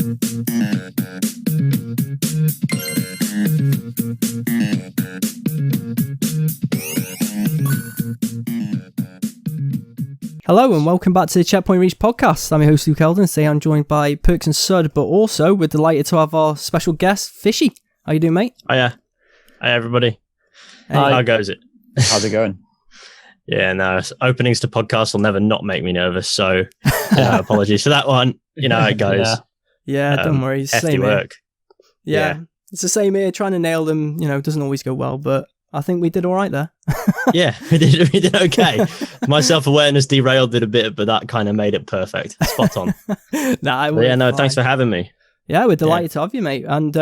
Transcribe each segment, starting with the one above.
Hello and welcome back to the Checkpoint Reach podcast. I'm your host Luke Eldon. Today I'm joined by Perks and Sud, but also we're delighted to have our special guest, Fishy. How you doing, mate? Hiya. Hi, everybody. Hey. How goes it? How's it going? Yeah, no, openings to podcasts will never not make me nervous, so apologies for that one. You know how it goes. Yeah, don't worry. It's the hefty same here. work. Yeah, it's the same here. Trying to nail them, doesn't always go well, but I think we did all right there. Yeah, we did okay. My self-awareness derailed it a bit, but that kind of made it perfect. Spot on. Thanks for having me. Yeah, we're delighted to have you, mate. And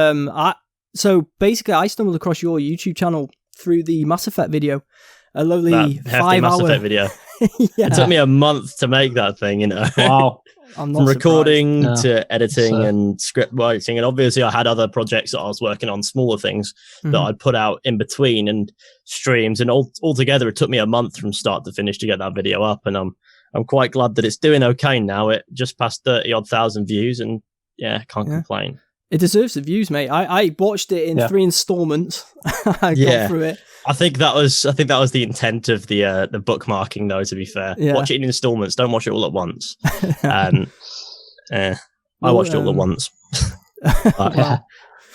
so basically, I stumbled across your YouTube channel through the Mass Effect video. A lovely 5-hour Mass Effect video. Yeah. It took me a month to make that thing, Wow. I'm not From recording surprised. to editing and script writing, and obviously I had other projects that I was working on, smaller things that I'd put out in between and streams, and altogether it took me a month from start to finish to get that video up, and I'm quite glad that it's doing okay now. It just passed 30,000 views, and can't complain. It deserves the views, mate. I watched it in 3 installments. I got through it. I think that was the intent of the bookmarking, though. To be fair, watch it in installments. Don't watch it all at once. I watched it all at once,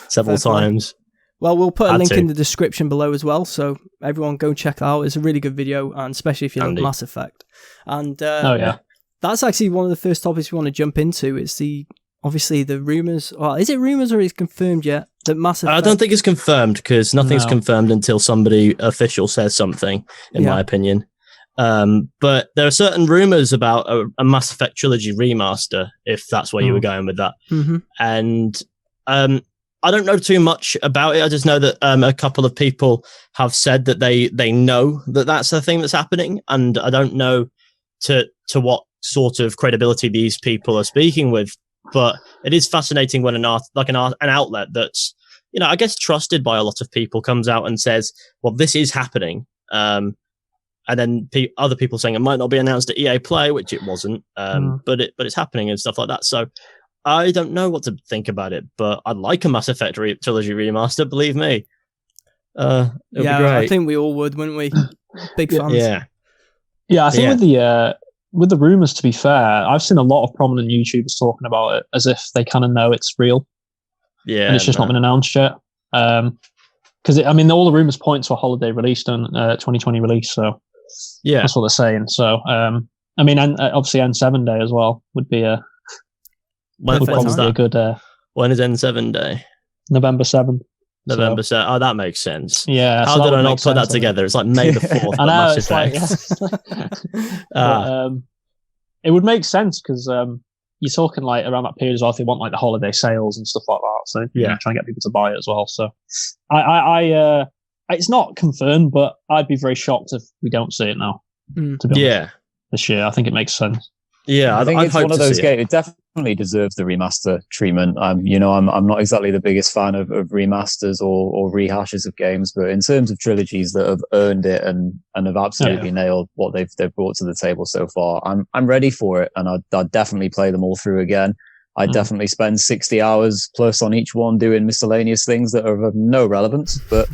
several times. Well, we'll put a link in the description below as well, so everyone go check it out. It's a really good video, and especially if you like Mass Effect. And that's actually one of the first topics we want to jump into. It's obviously the rumours. Well, is it rumours or is it confirmed yet that Mass Effect? I don't think it's confirmed because nothing's confirmed until somebody official says something, in my opinion. But there are certain rumours about a Mass Effect Trilogy Remaster, if that's where you were going with that. Mm-hmm. And I don't know too much about it. I just know that a couple of people have said that they know that that's the thing that's happening, and I don't know to what sort of credibility these people are speaking with. But it is fascinating when an outlet that's, I guess trusted by a lot of people comes out and says, well, this is happening. And then other people saying it might not be announced at EA Play, which it wasn't, but it's happening and stuff like that. So I don't know what to think about it, but I'd like a Mass Effect Trilogy Remaster, believe me. It'd be great. I think we all would, wouldn't we? Big fans. Yeah, I think with the rumours, to be fair, I've seen a lot of prominent YouTubers talking about it as if they kind of know it's real. Yeah. And it's just not been announced yet. Because, all the rumours point to a holiday release and 2020 release, so that's what they're saying. So, and obviously N7 Day as well would be a good... When is N7 Day? November 7th. November 7th. Oh, that makes sense. Yeah. How did I not put that together? It's like May the 4th. I know, it would make sense because you're talking like around that period as well if they want like the holiday sales and stuff like that. So trying to get people to buy it as well. So I it's not confirmed, but I'd be very shocked if we don't see it now. To be honest, this year. I think it makes sense. Yeah, I think it's one of those games. It definitely deserves the remaster treatment. I'm not exactly the biggest fan of remasters or rehashes of games, but in terms of trilogies that have earned it and have absolutely nailed what they've brought to the table so far, I'm ready for it, and I'd definitely play them all through again. I'd definitely spend 60 hours plus on each one doing miscellaneous things that are of no relevance, but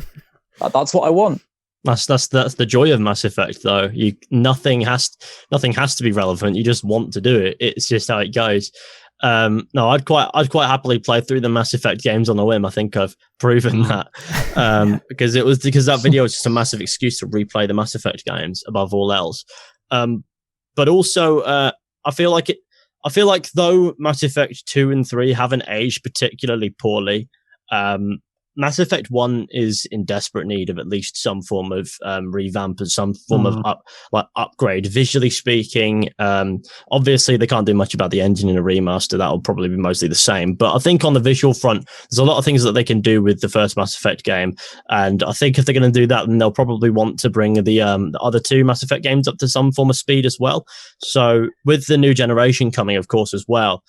that's what I want. That's the joy of Mass Effect, though. Nothing has to be relevant. You just want to do it. It's just how it goes. No, I'd quite happily play through the Mass Effect games on a whim. I think I've proven that because that video was just a massive excuse to replay the Mass Effect games above all else. But also, I feel like though Mass Effect 2 and 3 haven't aged particularly poorly. Mass Effect 1 is in desperate need of at least some form of revamp and some form of upgrade. Visually speaking, obviously they can't do much about the engine in a remaster. That'll probably be mostly the same. But I think on the visual front, there's a lot of things that they can do with the first Mass Effect game. And I think if they're going to do that, then they'll probably want to bring the other two Mass Effect games up to some form of speed as well. So with the new generation coming, of course, as well,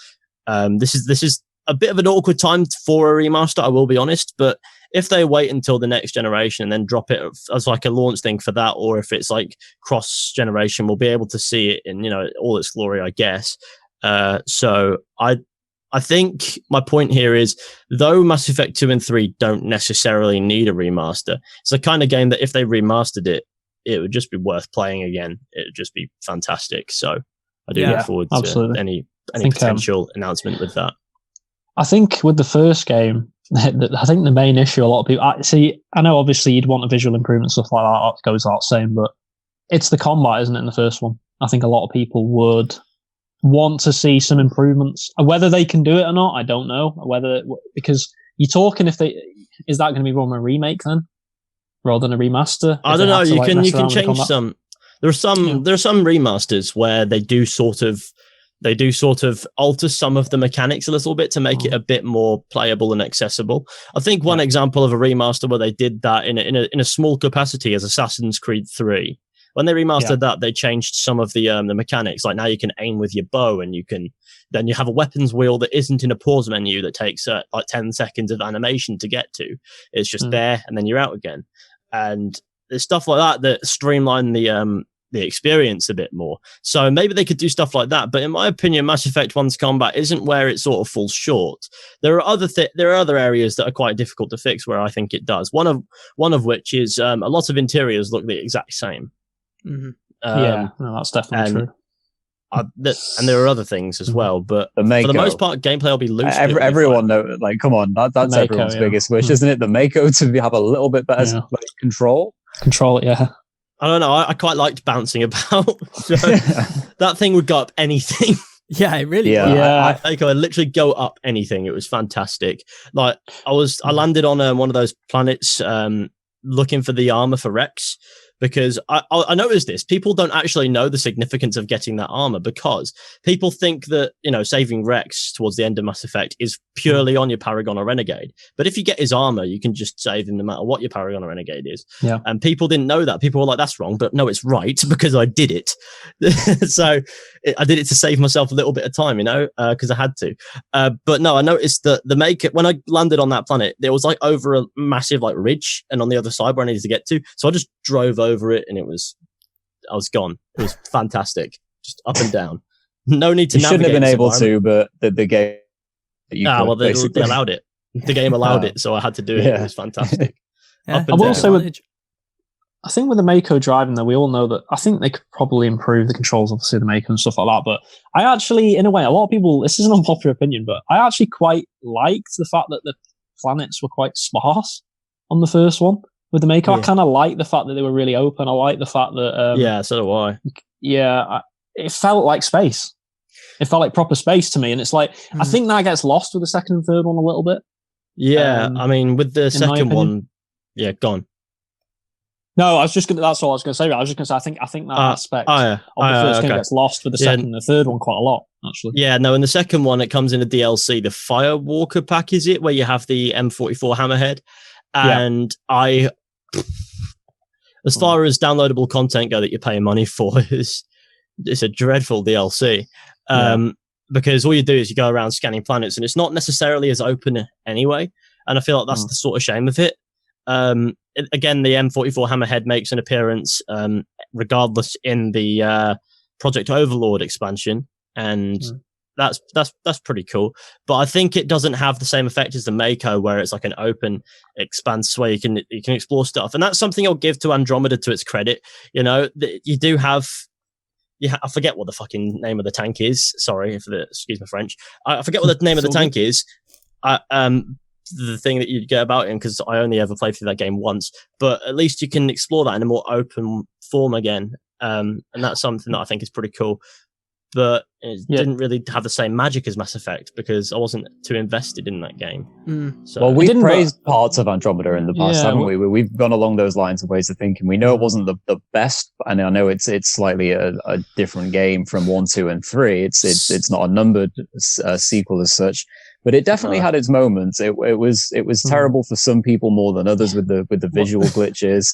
this is a bit of an awkward time for a remaster, I will be honest, but if they wait until the next generation and then drop it as like a launch thing for that, or if it's like cross generation, we'll be able to see it in all its glory, I guess. So I I think my point here is, though Mass Effect 2 and 3 don't necessarily need a remaster, it's the kind of game that if they remastered it, it would just be worth playing again. It would just be fantastic. So I do look forward to any potential announcement with that. I think with the first game, I think the main issue a lot of people... I know obviously you'd want a visual improvement, stuff like that, goes without saying, but it's the combat, isn't it, in the first one? I think a lot of people would want to see some improvements. Whether they can do it or not, I don't know. Because you're talking is that going to be more of a remake then, rather than a remaster? I don't know. You can change some. There are some remasters where they do sort of alter some of the mechanics a little bit to make it a bit more playable and accessible. I think one example of a remaster where they did that in a small capacity is Assassin's Creed 3. When they remastered that, they changed some of the mechanics. Like now you can aim with your bow, and you have a weapons wheel that isn't in a pause menu that takes like 10 seconds of animation to get to. It's just there, and then you're out again. And there's stuff like that streamline the experience a bit more. So maybe they could do stuff like that. But in my opinion, Mass Effect 1's combat isn't where it sort of falls short. There are other areas that are quite difficult to fix where I think it does. One of which is a lot of interiors look the exact same. Mm-hmm. That's definitely true. And there are other things as well, but for the most part, gameplay will be loose. Everyone knows, like, come on, that's Mako, everyone's biggest wish, isn't it? The Mako to have a little bit better control. Control it, yeah. I don't know. I quite liked bouncing about. So that thing would go up anything. Yeah, it really. Yeah, I could literally go up anything. It was fantastic. Like I landed on one of those planets, looking for the armor for Rex. Because I noticed this, people don't actually know the significance of getting that armor, because people think that, saving Rex towards the end of Mass Effect is purely on your Paragon or Renegade. But if you get his armor, you can just save him no matter what your Paragon or Renegade is. Yeah. And people didn't know that. People were like, that's wrong. But no, it's right, because I did it. So I did it to save myself a little bit of time, because I had to. But no, I noticed that when I landed on that planet, there was like over a massive like ridge, and on the other side where I needed to get to. So I just drove over it, and I was gone. It was fantastic, just up and down. No need to. You shouldn't have been able to, but the game. They allowed it. The game allowed it, so I had to do it. It was fantastic. Yeah. I will say, I think with the Mako driving, though, we all know that I think they could probably improve the controls, obviously the Mako and stuff like that. But I actually, in a way, a lot of people, this is an unpopular opinion, but I actually quite liked the fact that the planets were quite sparse on the first one. With the Mako, I kind of like the fact that they were really open. I like the fact that... so do I. Yeah, it felt like space. It felt like proper space to me. And it's like, I think that gets lost with the second and third one a little bit. Yeah, I mean, with the second one... Yeah, gone. No, that's all I was going to say. I was just going to say, I think that aspect of the first game gets lost with the second and the third one quite a lot, actually. Yeah, no, in the second one, it comes in a DLC. The Firewalker pack, is it? Where you have the M44 hammerhead. And as far as downloadable content go that you're paying money for, it's a dreadful DLC. Because all you do is you go around scanning planets, and it's not necessarily as open anyway. And I feel like that's the sort of shame of it. Again, the M44 hammerhead makes an appearance, regardless, in the Project Overlord expansion, and that's pretty cool. But I think it doesn't have the same effect as the Mako, where it's like an open expanse where you can explore stuff. And that's something I'll give to Andromeda to its credit. You do have. Yeah, I forget what the fucking name of the tank is. Sorry excuse my French. I forget what the name of the tank is. The thing that you get about him, because I only ever played through that game once. But at least you can explore that in a more open form again. And that's something that I think is pretty cool. But it didn't really have the same magic as Mass Effect, because I wasn't too invested in that game. So, well, we've praised parts of Andromeda in the past, haven't we? We've gone along those lines of ways of thinking. We know it wasn't the best, and I know it's slightly a different game from 1, 2, and 3. It's not a numbered sequel as such, but it definitely had its moments. It was terrible for some people more than others with the visual glitches.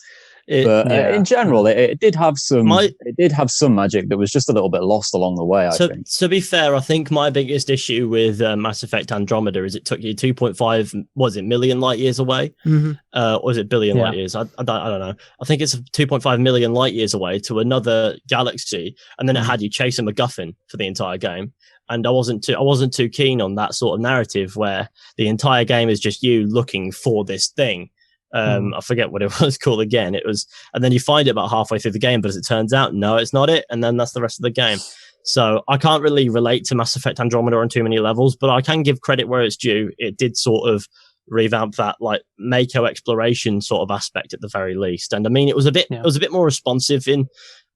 In general, it did have some magic that was just a little bit lost along the way. I think. To be fair, I think my biggest issue with Mass Effect Andromeda is it took you 2.5 million light years away, or was it billion light years? I don't know. I think it's 2.5 million light years away to another galaxy, and then it had you chase a MacGuffin for the entire game. And I wasn't too keen on that sort of narrative where the entire game is just you looking for this thing. I forget what it was called again. It was, and then you find it about halfway through the game, but as it turns out, no, it's not it. And then that's the rest of the game. So I can't really relate to Mass Effect Andromeda on too many levels, but I can give credit where it's due. It did sort of revamp that like Mako exploration sort of aspect at the very least. And I mean, it was a bit more responsive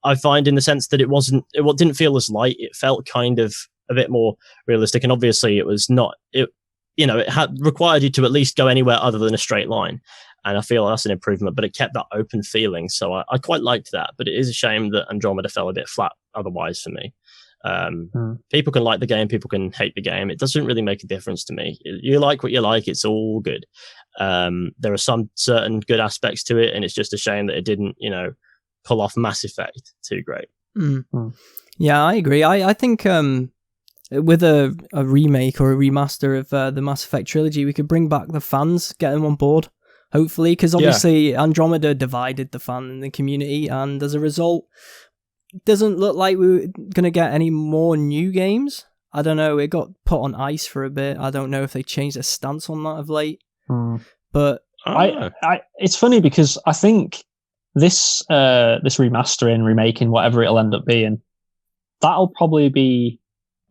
I find in the sense that it didn't feel as light. It felt kind of a bit more realistic. And obviously it was not, it had required you to at least go anywhere other than a straight line. And I feel that's an improvement, but it kept that open feeling. So I quite liked that, but it is a shame that Andromeda fell a bit flat otherwise for me. People can like the game, people can hate the game. It doesn't really make a difference to me. You like what you like, it's all good. There are some certain good aspects to it, and it's just a shame that it didn't, pull off Mass Effect too great. Yeah, I agree. I think with a remake or a remaster of the Mass Effect trilogy, we could bring back the fans, get them on board. Hopefully, because obviously Andromeda divided the fan and the community, and as a result, it doesn't look like we're going to get any more new games. I don't know, it got put on ice for a bit. I don't know if they changed their stance on that of late. But it's funny because I think this remastering, remaking, whatever it'll end up being, that'll probably be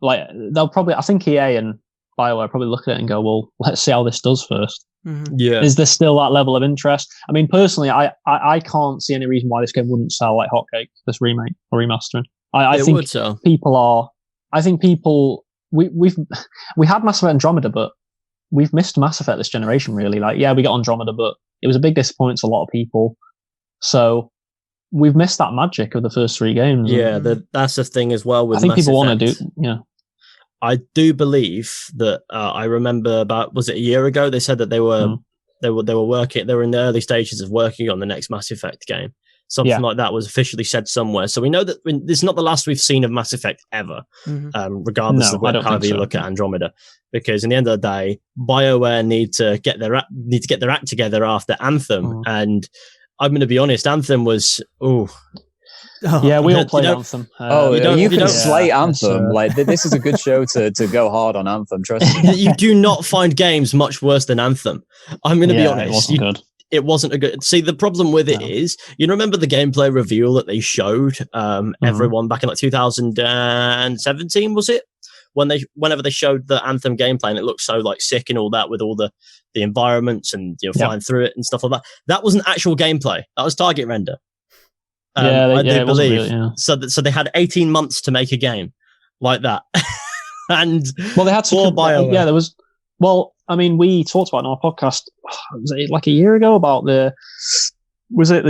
like, I think EA and BioWare probably look at it and go, well, let's see how this does first. Yeah. Is there still that level of interest? I mean, personally, I can't see any reason why this game wouldn't sell like hotcakes, this remake or remastering. I think would sell. We had Mass Effect Andromeda, but we've missed Mass Effect this generation, really. Like, yeah, we got Andromeda, but it was a big disappointment to a lot of people. So we've missed that magic of the first three games. Yeah, that's the thing as well with Mass Effect. I think people want to do, yeah. I do believe that I remember about, was it a year ago? They said that they were working. They were in the early stages of working on the next Mass Effect game. Something like that was officially said somewhere. So we know that this is not the last we've seen of Mass Effect ever, regardless of however you look at Andromeda. Because in the end of the day, BioWare need to get their act together after Anthem, and I'm going to be honest, Anthem was yeah, we all played Anthem. You can slay Anthem. Like this is a good show to go hard on Anthem. Trust me. You do not find games much worse than Anthem. I'm going to be honest. It wasn't good. It wasn't a good. See, the problem with it is, remember the gameplay reveal that they showed everyone back in like 2017, was it? Whenever they showed the Anthem gameplay, and it looked so like sick and all that with all the environments and flying through it and stuff like that. That wasn't actual gameplay. That was target render. I do believe. Really, So they had 18 months to make a game like that. And they had to BioWare. Yeah, there was. Well, I mean, we talked about in our podcast, was it like a year ago about the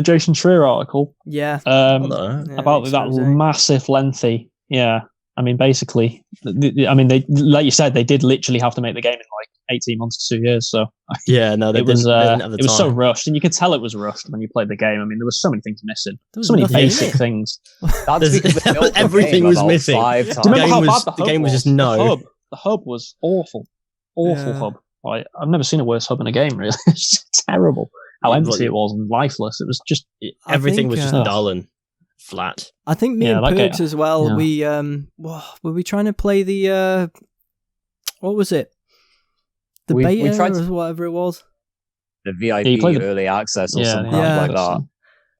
Jason Schreier article? Yeah. About that massive, lengthy. Yeah. I mean, basically, they, like you said, they did literally have to make the game in like 18 months to 2 years. So yeah, no, it was so rushed, and you could tell it was rushed when you played the game. I mean, there was so many things missing, so many basic things. That's because everything was missing. Do you remember how bad the game was? Just no. The hub was awful hub. Like, I've never seen a worse hub in a game. Really, it's terrible. How empty it was and lifeless. It was just everything was just dull and flat. I think me and Perks as well. Yeah. Were we trying to play the what was it? The beta or whatever it was. The VIP early access or something like that.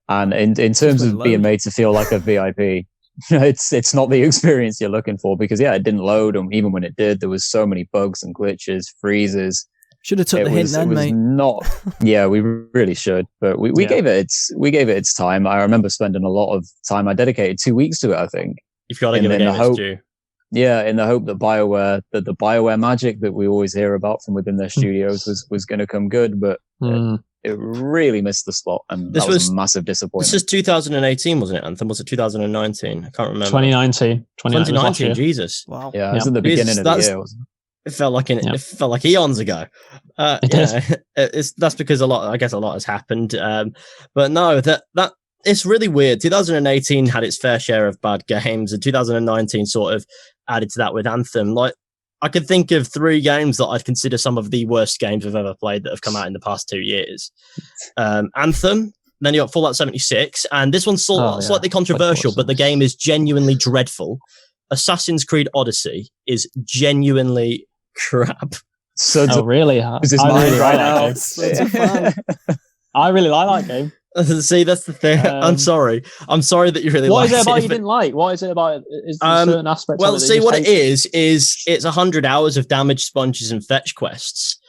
And in terms of being made to feel like a VIP, it's not the experience you're looking for, because it didn't load, and even when it did, there was so many bugs and glitches, freezes. Should have took the hint then, mate. We really should, but we gave it its time. I remember spending a lot of time. I dedicated 2 weeks to it, I think. You've got to give it its due. Yeah, in the hope that the BioWare magic that we always hear about from within their studios was going to come good, but it really missed the spot, and that was a massive disappointment. This is 2018, wasn't it, Anthem? Was it 2019? I can't remember. 2019. 2019, Jesus. Wow. Yeah, it was at the beginning of the year, wasn't it? It felt like eons ago. That's because a lot has happened. But no, that it's really weird. 2018 had its fair share of bad games, and 2019 sort of added to that with Anthem. Like, I could think of 3 games that I'd consider some of the worst games I've ever played that have come out in the past 2 years. Anthem, then you got Fallout 76, and this one's slightly controversial, but the game is genuinely dreadful. Assassin's Creed Odyssey is genuinely crap. So really? I really like that game. See, that's the thing. I'm sorry that you really like it. What is it about you didn't like? What is it about it? Is there certain aspects well, of it see, what it is it's 100 hours of damage sponges and fetch quests.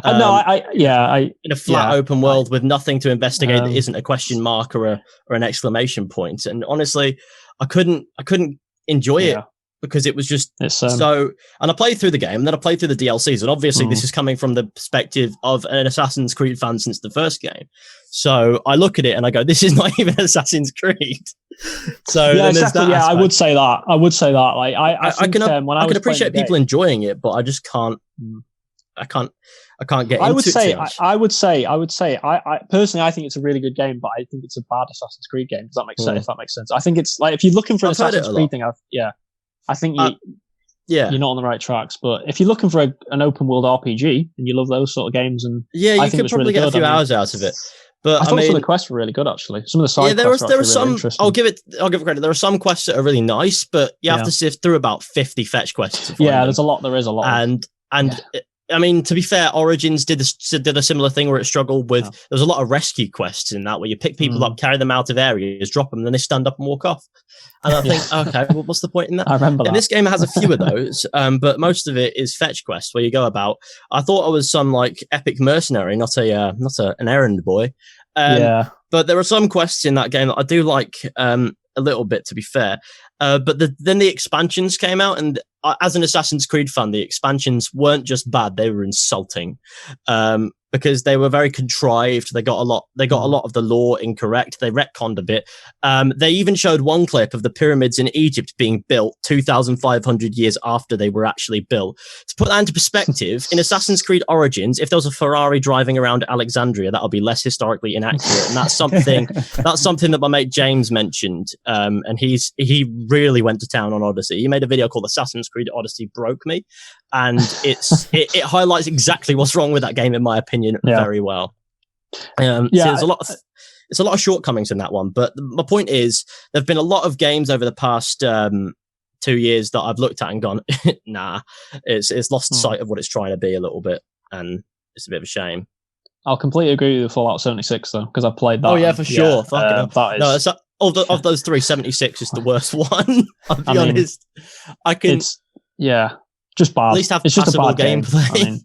In a flat open world with nothing to investigate that isn't a question mark or an exclamation point. And honestly, I couldn't enjoy it because it was just so. And I played through the game, and then I played through the DLCs, and obviously this is coming from the perspective of an Assassin's Creed fan since the first game. So I look at it and I go, "This is not even Assassin's Creed." So yeah, exactly. I would say that. Like I can appreciate people enjoying it, but I just can't. I can't get. I would say. I personally, I think it's a really good game, but I think it's a bad Assassin's Creed game. Does that make sense? If that makes sense, I think it's like if you're looking for an Assassin's Creed thing, I think you're not on the right tracks. But if you're looking for an open world RPG and you love those sort of games, and you could probably get a few hours out of it. But I thought some of the quests were really good, actually. Some of the side quests there are some. Really I'll give it credit. There are some quests that are really nice, but you have to sift through about 50 fetch quests. There's a lot. There is a lot. I mean, to be fair, Origins did a similar thing where it struggled with. There was a lot of rescue quests in that, where you pick people up, carry them out of areas, drop them, and then they stand up and walk off. And I think, okay, well, what's the point in that? I remember that. This game has a few of those, but most of it is fetch quests where you go about. I thought I was some like epic mercenary, not an errand boy. But there are some quests in that game that I do like a little bit, to be fair. But then the expansions came out, and as an Assassin's Creed fan, the expansions weren't just bad; they were insulting. Because they were very contrived. They got a lot of the lore incorrect. They retconned a bit. They even showed one clip of the pyramids in Egypt being built 2,500 years after they were actually built. To put that into perspective, in Assassin's Creed Origins, if there was a Ferrari driving around Alexandria, that would be less historically inaccurate. And that's something that my mate James mentioned. And he really went to town on Odyssey. He made a video called Assassin's Creed Odyssey Broke Me. And it highlights exactly what's wrong with that game, in my opinion, very well. So there's a lot of shortcomings in that one. But my point is, there've been a lot of games over the past 2 years that I've looked at and gone, nah, it's lost sight of what it's trying to be a little bit, and it's a bit of a shame. I'll completely agree with Fallout 76 though, because I played that. Oh yeah, for sure. Of those 3, 76 is the worst one. I'll be honest. Just bad. At least have it's just a bad gameplay.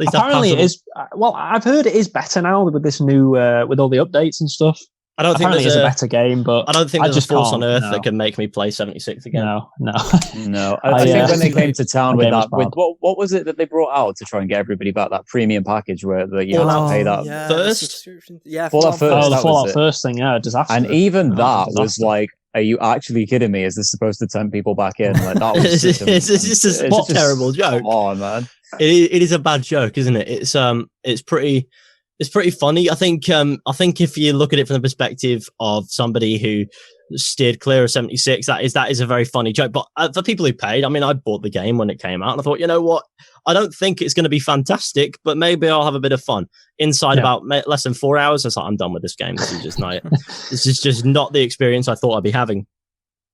Apparently it is. Well, I've heard it is better now with this new, with all the updates and stuff. I don't think it's a better game, but I don't think there's a force on earth that can make me play 76 again. No. I think when they came to town with that, what was it that they brought out to try and get everybody back? That premium package where you had to pay that first. Fallout First. The Fallout First thing, disaster. And even that was like, are you actually kidding me? Is this supposed to tempt people back in? Like that was it's just a terrible joke. Come on, man. It is a bad joke, isn't it? It's pretty funny. I think if you look at it from the perspective of somebody who steered clear of 76, that is a very funny joke. But for people who paid, I mean, I bought the game when it came out, and I thought, you know what? I don't think it's going to be fantastic, but maybe I'll have a bit of fun. Inside about less than 4 hours, I was like, I'm done with this game. This is just not. This is just not the experience I thought I'd be having.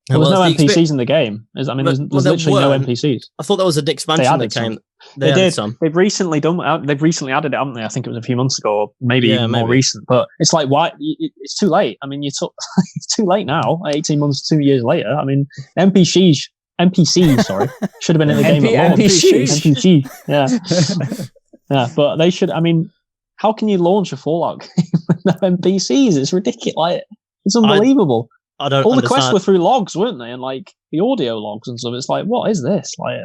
There's no NPCs in the game. There's literally no NPCs. I thought there was an expansion that came. They did. Some. They've recently added it, haven't they? I think it was a few months ago, or maybe even more recent. But it's like, why? It's too late. I mean, it's too late now. 18 months, 2 years later. I mean, NPCs, sorry, should have been in the game at all. NPC, yeah. But they should. I mean, how can you launch a Fallout game with no NPCs? It's ridiculous. Like, it's unbelievable. I don't. All understand. The quests were through logs, weren't they? And like the audio logs and stuff. It's like, what is this? Like,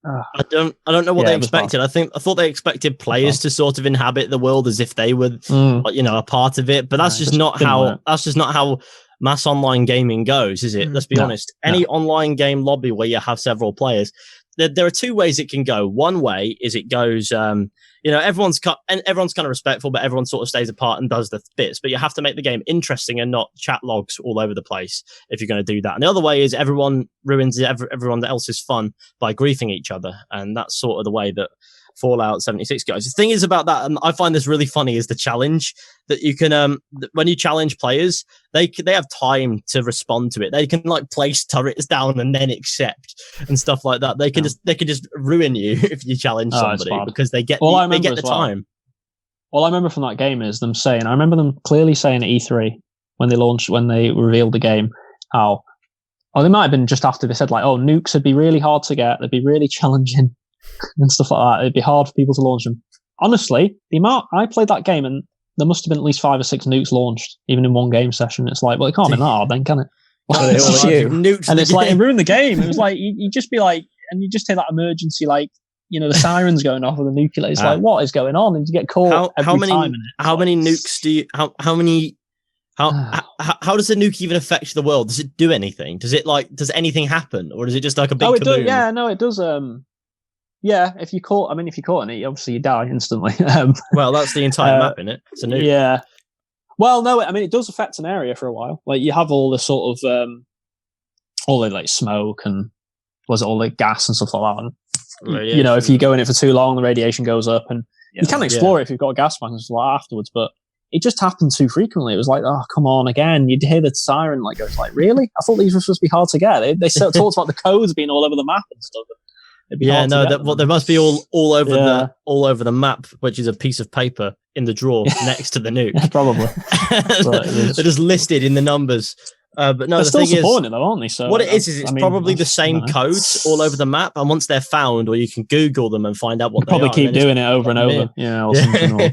I don't know what they expected. I thought they expected players to sort of inhabit the world as if they were, a part of it. But that's just not how mass online gaming goes, is it? Let's be honest. Any online game lobby where you have several players, there are two ways it can go. One way is it goes, everyone's kind of respectful, but everyone sort of stays apart and does the bits. But you have to make the game interesting and not chat logs all over the place if you're going to do that. And the other way is everyone ruins everyone else's fun by griefing each other, and that's sort of the way that Fallout 76 goes. The thing is about that, and I find this really funny, is the challenge that you can when you challenge players, they have time to respond to it. They can like place turrets down and then accept and stuff like that. They can just ruin you if you challenge somebody because they get the time. All I remember from that game is them saying, I remember them clearly saying at E3 when they revealed the game, they might have been just after they said like, nukes would be really hard to get, they'd be really challenging and stuff like that. It'd be hard for people to launch them. Honestly, the amount I played that game, and there must have been at least 5 or 6 nukes launched, even in one game session. It's like, well, it can't be that hard then, can it? And it's like, it ruined the game. It was like, you just be like, and you just take that emergency, like, the sirens going off with the nuclear. It's like, what is going on? And you get caught how many nukes do you, how many, how does the nuke even affect the world? Does it do anything? Does anything happen? Or is it just like a big kaboom? It does, yeah, no, it does, yeah, if you're caught in it, obviously you die instantly. Well, that's the entire map, isn't it? It's a nuke. Yeah. Well, no, it does affect an area for a while. Like, you have all the sort of, all the, like, smoke and, all the gas and stuff like that. And, if you go in it for too long, the radiation goes up. And you can explore it if you've got a gas mask and stuff like afterwards, but it just happened too frequently. It was like, oh, come on, again. You'd hear the siren, like, goes like, really? I thought these were supposed to be hard to get. They talked about the codes being all over the map and stuff. There must be all over the map, which is a piece of paper in the drawer next to the nuke. Probably. They're just listed in the numbers. But no, they're still supporting it though, aren't they? So what it is it's probably the same codes all over the map, and once they're found, or you can Google them and find out what they are. Probably keep doing it over and over. Yeah.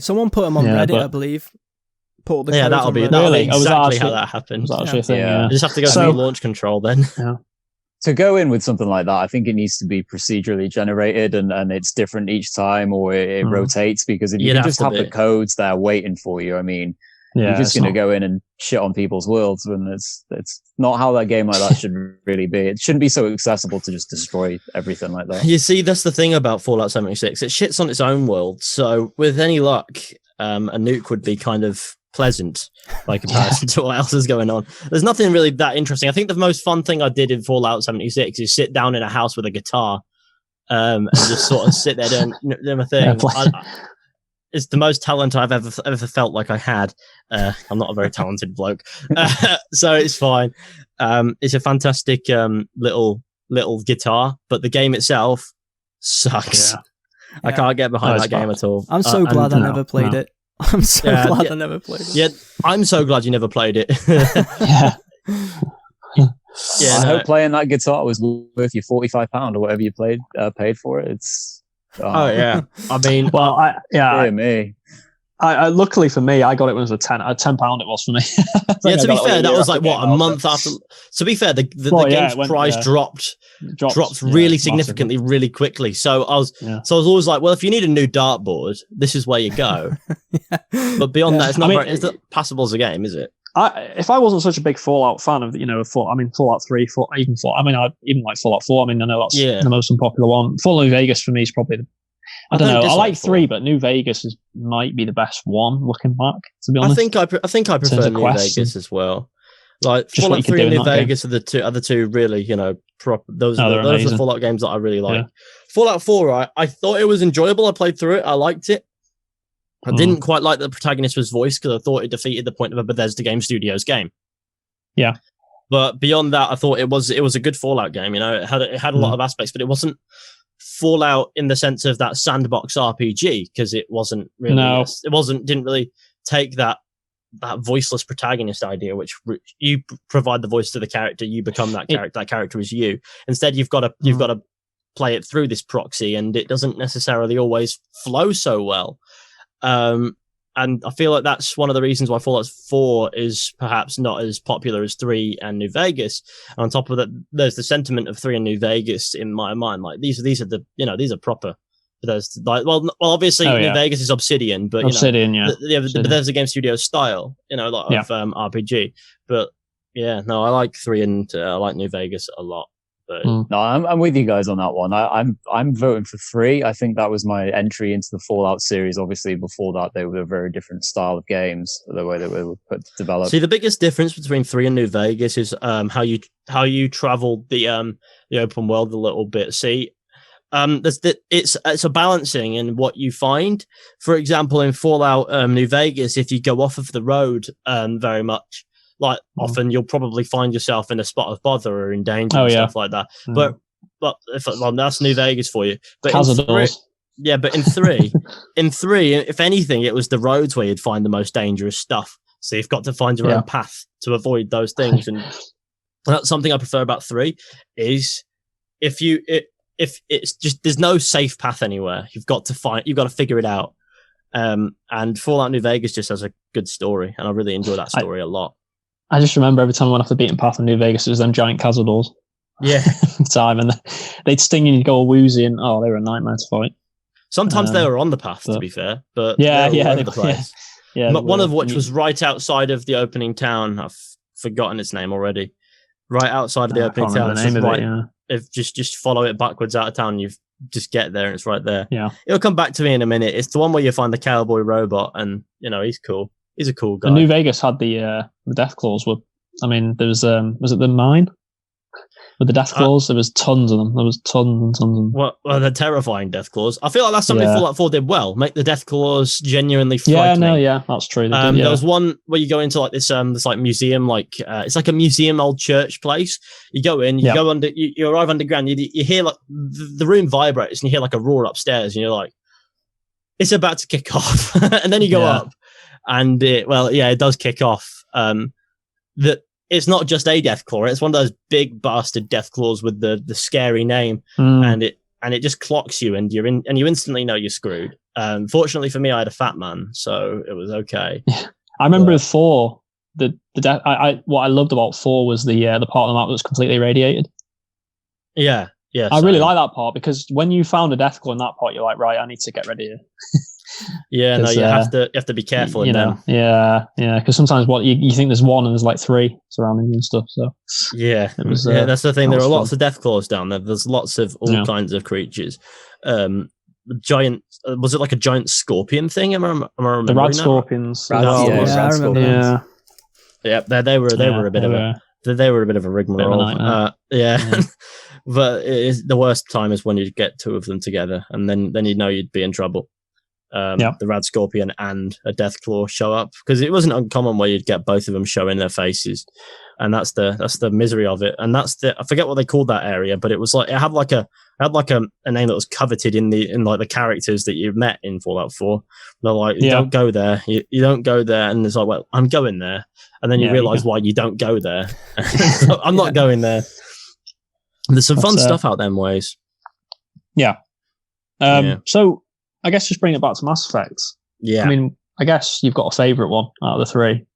Someone put them on Reddit, I believe. That'll be exactly how that happens. You just have to go through launch control then. Yeah. To go in with something like that, I think it needs to be procedurally generated and it's different each time, or it rotates, because if you just have the codes there waiting for you, you're just going to go in and shit on people's worlds, and it's not how that game like that should really be. It shouldn't be so accessible to just destroy everything like that. You see, that's the thing about Fallout 76. It shits on its own world. So with any luck, a nuke would be kind of pleasant by comparison to what else is going on. There's nothing really that interesting. I think the most fun thing I did in Fallout 76 is sit down in a house with a guitar and just sort of sit there doing my thing. It's the most talent I've ever felt like I had. I'm not a very talented bloke, so it's fine. It's a fantastic little guitar, but the game itself sucks. I can't get behind that game at all. I'm so glad I never played it. I'm so glad I never played it. Yeah, I'm so glad you never played it. I hope playing that guitar was worth you £45 or whatever you paid for it. It's I luckily for me, I got it when it was a £10 it was for me. To be fair, that was like what, a month after. To be fair, the game's price dropped really significantly, really quickly. So I was always like, well, if you need a new dartboard, this is where you go. But beyond that, it's not passable as a game, is it? If I wasn't such a big Fallout fan of, Fallout 3, I even like Fallout 4. I know that's the most unpopular one. Fallout New Vegas for me is probably I don't know. I like 3, but New Vegas might be the best one looking back, to be honest. I think I prefer New Vegas as well. Like Fallout 3 and New Vegas are the two really, those are the Fallout games that I really like. Yeah. Fallout 4, I thought it was enjoyable. I played through it. I liked it. I didn't quite like the protagonist was voiced because I thought it defeated the point of a Bethesda Game Studios game. Yeah. But beyond that, I thought it was a good Fallout game. It had a lot of aspects, but it wasn't Fallout in the sense of that sandbox RPG, because it wasn't really. No. Didn't really take that voiceless protagonist idea, which you provide the voice to the character, you become that character. That character is you. Instead, you've got to play it through this proxy, and it doesn't necessarily always flow so well. And I feel like that's one of the reasons why Fallout 4 is perhaps not as popular as 3 and New Vegas. And on top of that, there's the sentiment of 3 and New Vegas in my mind. Like these are proper. There's obviously New Vegas is Obsidian, but there's a Game Studio style, of RPG. But I like 3 and I like New Vegas a lot. But no, I'm with you guys on that one. I'm voting for 3. I think that was my entry into the Fallout series. Obviously, before that, they were a very different style of games, the way they were developed. See, the biggest difference between 3 and New Vegas is how you travel the open world a little bit. See, it's a balancing in what you find. For example, in Fallout New Vegas, if you go off of the road very much, like often you'll probably find yourself in a spot of bother or in danger and stuff like that. But that's New Vegas for you. But but in 3, if anything, it was the roads where you'd find the most dangerous stuff. So you've got to find your own path to avoid those things. And that's something I prefer about 3 is if it's just, there's no safe path anywhere. You've got to figure it out. And Fallout New Vegas just has a good story, and I really enjoy that story a lot. I just remember every time I went off the beaten path in New Vegas, it was them giant cazadors. Yeah. Time, and they'd sting you and you'd go all woozy, and they were a nightmare to fight. Sometimes they were on the path, to be fair, but yeah, all over the place. Yeah, one of which was right outside of the opening town. I've forgotten its name already. Right outside of the opening town. The name of it, If just follow it backwards out of town, you just get there and it's right there. Yeah. It'll come back to me in a minute. It's the one where you find the cowboy robot, and he's cool. He's a cool guy. The New Vegas had the death claws. There was was it the mine? With the death claws, there was tons of them. There was tons and tons of them. Well, they're terrifying death claws. I feel like that's something Fallout 4 did well. Make the death claws genuinely frightening. That's true. There was one where you go into like this like museum, it's like a museum old church place. You go in, you go under, you arrive underground. You hear like the room vibrates, and you hear like a roar upstairs, and you're like, it's about to kick off. And then you go up, and it does kick off. It's not just a death claw; it's one of those big bastard death claws with the scary name, and it just clocks you, and you instantly know you're screwed. Fortunately for me, I had a fat man, so it was okay. I remember with 4, the death. What I loved about 4 was the part of the map that was completely irradiated. Yeah. I really like that part, because when you found a death claw in that part, you're like, right, I need to get ready here. Yeah, no, you have to be careful. Because sometimes you think there's one and there's like 3 surrounding you and stuff. So that's the thing. There are lots of death claws down there. There's lots of all kinds of creatures. Giant, was it like a giant scorpion thing? Am I remembering the rad scorpions? I remember. Yeah, they were a bit of a rigmarole. But the worst time is when you get 2 of them together, and then you know you'd be in trouble. The rad scorpion and a death claw show up, because it wasn't uncommon where you'd get both of them showing their faces, and that's the misery of it. And I forget what they called that area, but it was like it had a name that was coveted in the characters that you met in Fallout 4. They're like, you don't go there, you don't go there, and it's like, well, I'm going there, and then you realize why you don't go there. I'm not going there. There's some fun stuff out them ways. So I guess just bring it back to Mass Effect. Yeah. I mean, I guess you've got a favourite one out of the 3.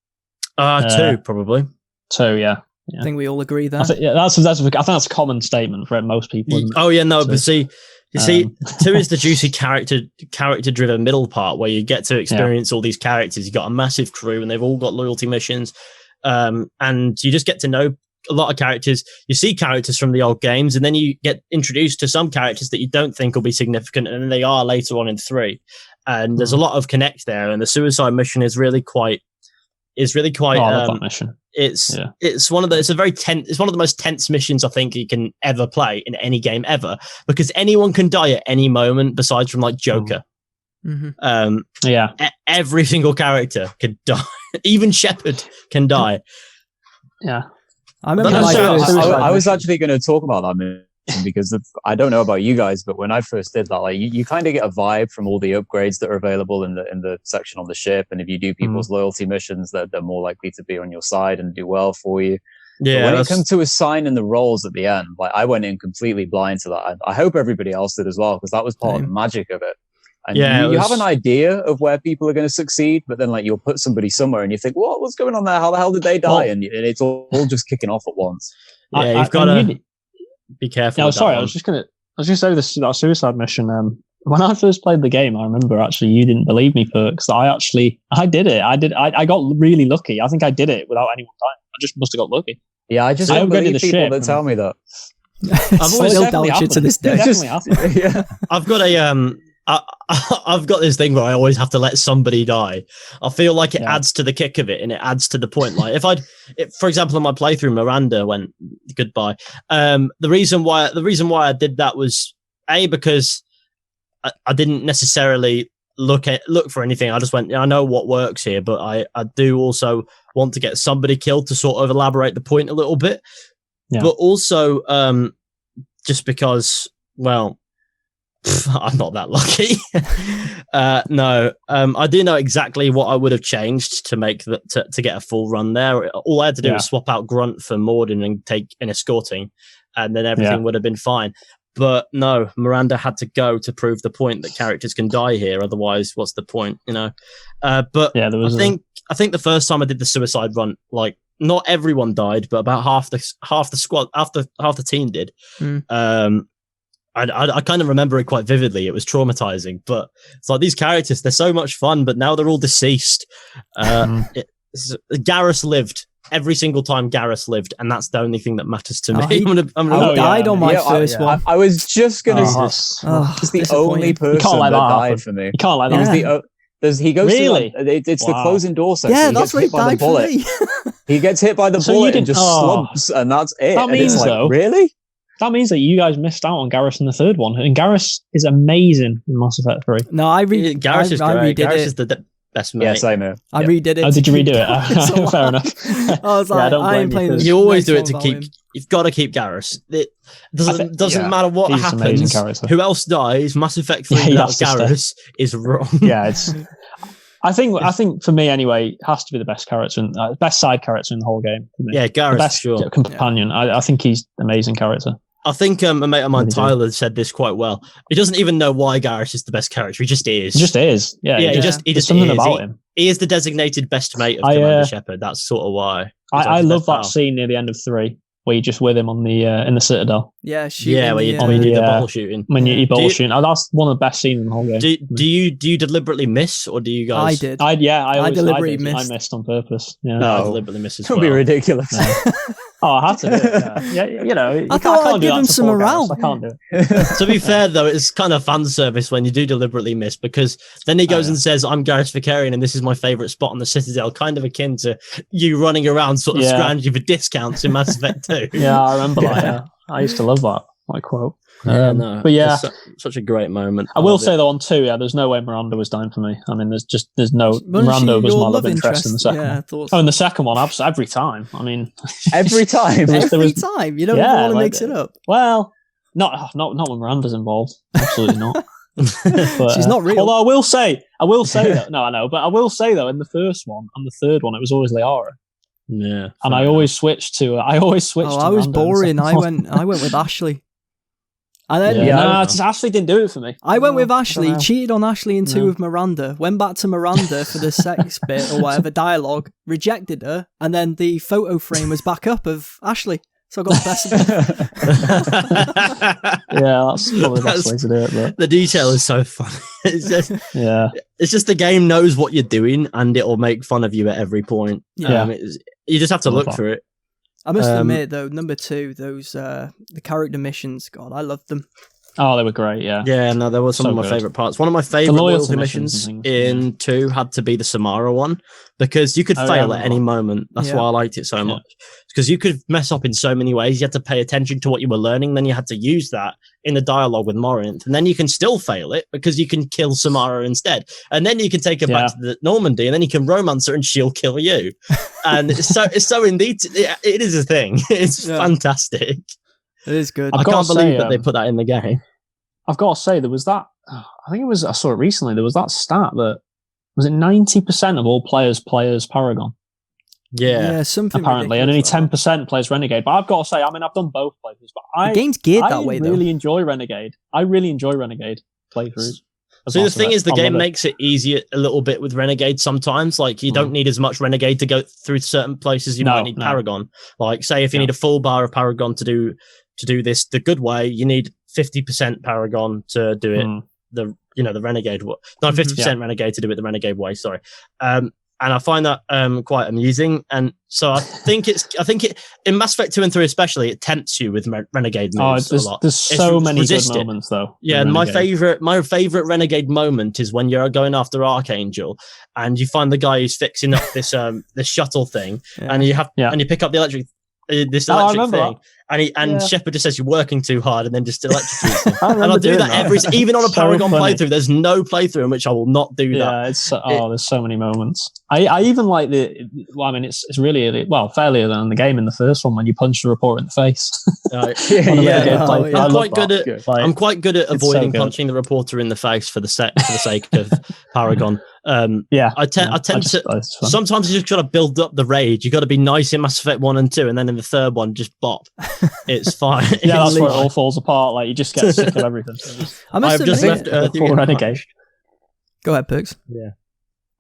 2, probably. 2, yeah. I think we all agree there. I think that's a common statement for most people. But see, 2 is the juicy character-driven middle part where you get to experience all these characters. You've got a massive crew, and they've all got loyalty missions, and you just get to know a lot of characters. You see characters from the old games, and then you get introduced to some characters that you don't think will be significant, and they are later on in 3. And there's a lot of connect there, and the suicide mission is really quite. I love that mission. It's one of the most tense missions I think you can ever play in any game ever, because anyone can die at any moment, besides from like Joker. Every single character can die. Even Shepard can die. Yeah. I was actually going to talk about that mission, because I don't know about you guys, but when I first did that, like you kind of get a vibe from all the upgrades that are available in the section on the ship, and if you do people's loyalty missions, they're more likely to be on your side and do well for you. Yeah. But when it comes to assigning the roles at the end, like I went in completely blind to that. I hope everybody else did as well, because that was part of the magic of it. And you have an idea of where people are going to succeed, but then like you'll put somebody somewhere and you think, what's going on there? How the hell did they die? And it's all just kicking off at once. Yeah, you've got to be careful. Yeah, sorry, I was just going to say that suicide mission. When I first played the game, I remember actually you didn't believe me, Perks. I did it. I got really lucky. I think I did it without anyone dying. I just must have got lucky. Yeah, I just don't believe people that tell me that. I've always still doubt it to this day. Yeah. I've got I've got this thing where I always have to let somebody die. I feel like it adds to the kick of it, and it adds to the point. Like for example, in my playthrough, Miranda went goodbye. The reason why I did that was because I didn't necessarily look for anything. I just went, I know what works here, but I do also want to get somebody killed to sort of elaborate the point a little bit. Yeah. But also, just because, well, I'm not that lucky. No, I do know exactly what I would have changed to make to get a full run there. All I had to do was swap out Grunt for Morden and take an escorting, and then everything would have been fine. But no, Miranda had to go to prove the point that characters can die here. Otherwise, what's the point? But yeah, I think the first time I did the suicide run, like not everyone died, but about half the squad, half the team did. I kind of remember it quite vividly. It was traumatizing, but it's like these characters, they're so much fun, but now they're all deceased. Garrus lived. Every single time Garrus lived, and that's the only thing that matters to me. He died on my first one. I was just going to say, he's the only person that died for me. You can't like that. He goes really? It's the closing door section. Yeah, that's where he died for me. He gets hit by the bullet and just slumps, and that's it. That means, though, really? That means that you guys missed out on Garrus in the third one. And Garrus is amazing in Mass Effect 3. No, Garrus is great. Garrus is the best mate. Yes, I know. I redid it. Oh, did you redo it? Fair enough. I was like, I ain't playing this. You always do it to keep. You've got to keep Garrus. It doesn't matter what happens. Who else dies? Mass Effect 3 without Garrus is wrong. Yeah, it's. I think for me anyway, it has to be the best character, best side character in the whole game. Yeah, Garrus, the best companion. I think he's an amazing character. I think a mate of mine, Tyler, said this quite well. He doesn't even know why Garrus is the best character. He just is. He just is. Yeah. He just something is. about him. He is the designated best mate of Commander Shepard. That's sort of why. I love that scene near the end of 3 where you're just with him on the in the Citadel. Yeah, shooting. Yeah, where you do the bottle shooting. When you bottle shooting. That's one of the best scenes in the whole game. Do you deliberately miss, or do you guys? I did. I deliberately missed. I missed on purpose. Yeah. No, I deliberately missed as well. It'll be ridiculous. I had to do it. Yeah. I thought I'd give him some morale. I can't do it. To be fair, though, it's kind of fan service when you do deliberately miss, because then he goes and says, I'm Garrus Vakarian and this is my favourite spot on the Citadel, kind of akin to you running around sort of scrounging for discounts in Mass Effect 2. Yeah, I remember that. Yeah. I used to love that quote. But yeah, such a great moment. I will say though, on 2, there's no way Miranda was down for me. I mean, there's no Miranda was my love interest in the second one. So. Oh, in the second one, every time. I mean, every time, every time. You don't want to mix it up. Well, not when Miranda's involved. Absolutely not. But, she's not real. Although I will say that. No, I know, but I will say though, in the first one and the third one, it was always Liara. Yeah, and I always switched to. I was boring. I went with Ashley. And then, Ashley didn't do it for me. I went with Ashley, cheated on Ashley in 2 with Miranda, went back to Miranda for the sex bit or whatever dialogue, rejected her, and then the photo frame was back up of Ashley. So I got the best of it. Yeah, that's probably the best way to do it. But. The detail is so funny. It's just the game knows what you're doing and it'll make fun of you at every point. Yeah. You just have to look for it. I must admit, though, number 2, those the character missions, God, I loved them. Oh, they were great, yeah. Yeah, no, they were some of my favourite parts. One of my favourite loyalty missions in 2 had to be the Samara one, because you could fail at any moment. That's why I liked it so much. Because you could mess up in so many ways. You had to pay attention to what you were learning, then you had to use that in the dialogue with Morinth, and then you can still fail it because you can kill Samara instead. And then you can take her back to the Normandy, and then you can romance her and she'll kill you. And it's so indeed, it is a thing. It's fantastic. It is good. I can't believe that they put that in the game. I've got to say, there was that. I think I saw it recently. There was that stat that was it 90% of all players Paragon. Yeah, something apparently, and only 10% plays Renegade. But I've got to say, I mean, I've done both playthroughs, but the game's geared that way. I really enjoy Renegade. I really enjoy Renegade playthroughs. So the thing is, the game makes it easier a little bit with Renegade sometimes. Like, you don't need as much Renegade to go through certain places. You might need Paragon. Like, say if you need a full bar of Paragon to do this the good way, you need 50% Paragon to do it the Renegade way. No, 50% Renegade to do it the Renegade way. Sorry. and I find that quite amusing. And so I think in Mass Effect 2 and 3 especially, it tempts you with Renegade moves a lot. There's so many good moments though. Yeah, and my favorite Renegade moment is when you're going after Archangel, and you find the guy who's fixing up this this shuttle thing, and you pick up the electric thing. That. And Shepard just says you're working too hard, and then just electrocutes him. And I'll do that even on a Paragon playthrough. There's no playthrough in which I will not do that. Yeah, there's so many moments. I even like it's really fairly early in the game in the first one when you punch the reporter in the face. I'm quite good at avoiding punching the reporter in the face for the sake of Paragon. I tend to. Sometimes you just got to build up the rage. You got to be nice in Mass Effect 1 and 2, and then in the third one, just bop. It's fine. That's where it all falls apart. Like you just get sick of everything. I've just left Renegade. Go ahead, Perks. Yeah.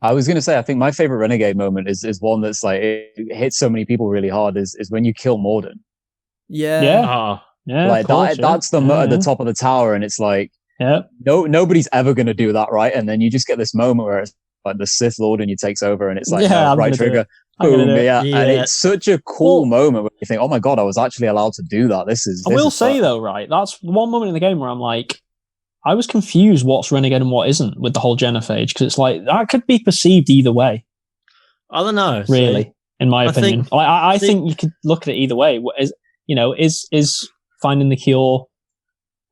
I was going to say, I think my favorite Renegade moment is one that's like, it hits so many people really hard is when you kill Morden. Yeah. Like that's at the top of the tower, and it's like, nobody's ever going to do that, right? And then you just get this moment where it's like the Sith Lord and you takes over, and it's like right trigger, boom, and it's such a cool moment where you think, oh my god, I was actually allowed to do that. I will say though, right, that's one moment in the game where I'm like, I was confused what's Renegade and what isn't with the whole genophage, because it's like that could be perceived either way. I don't know, really, in my opinion. I think you could look at it either way. Is finding the cure,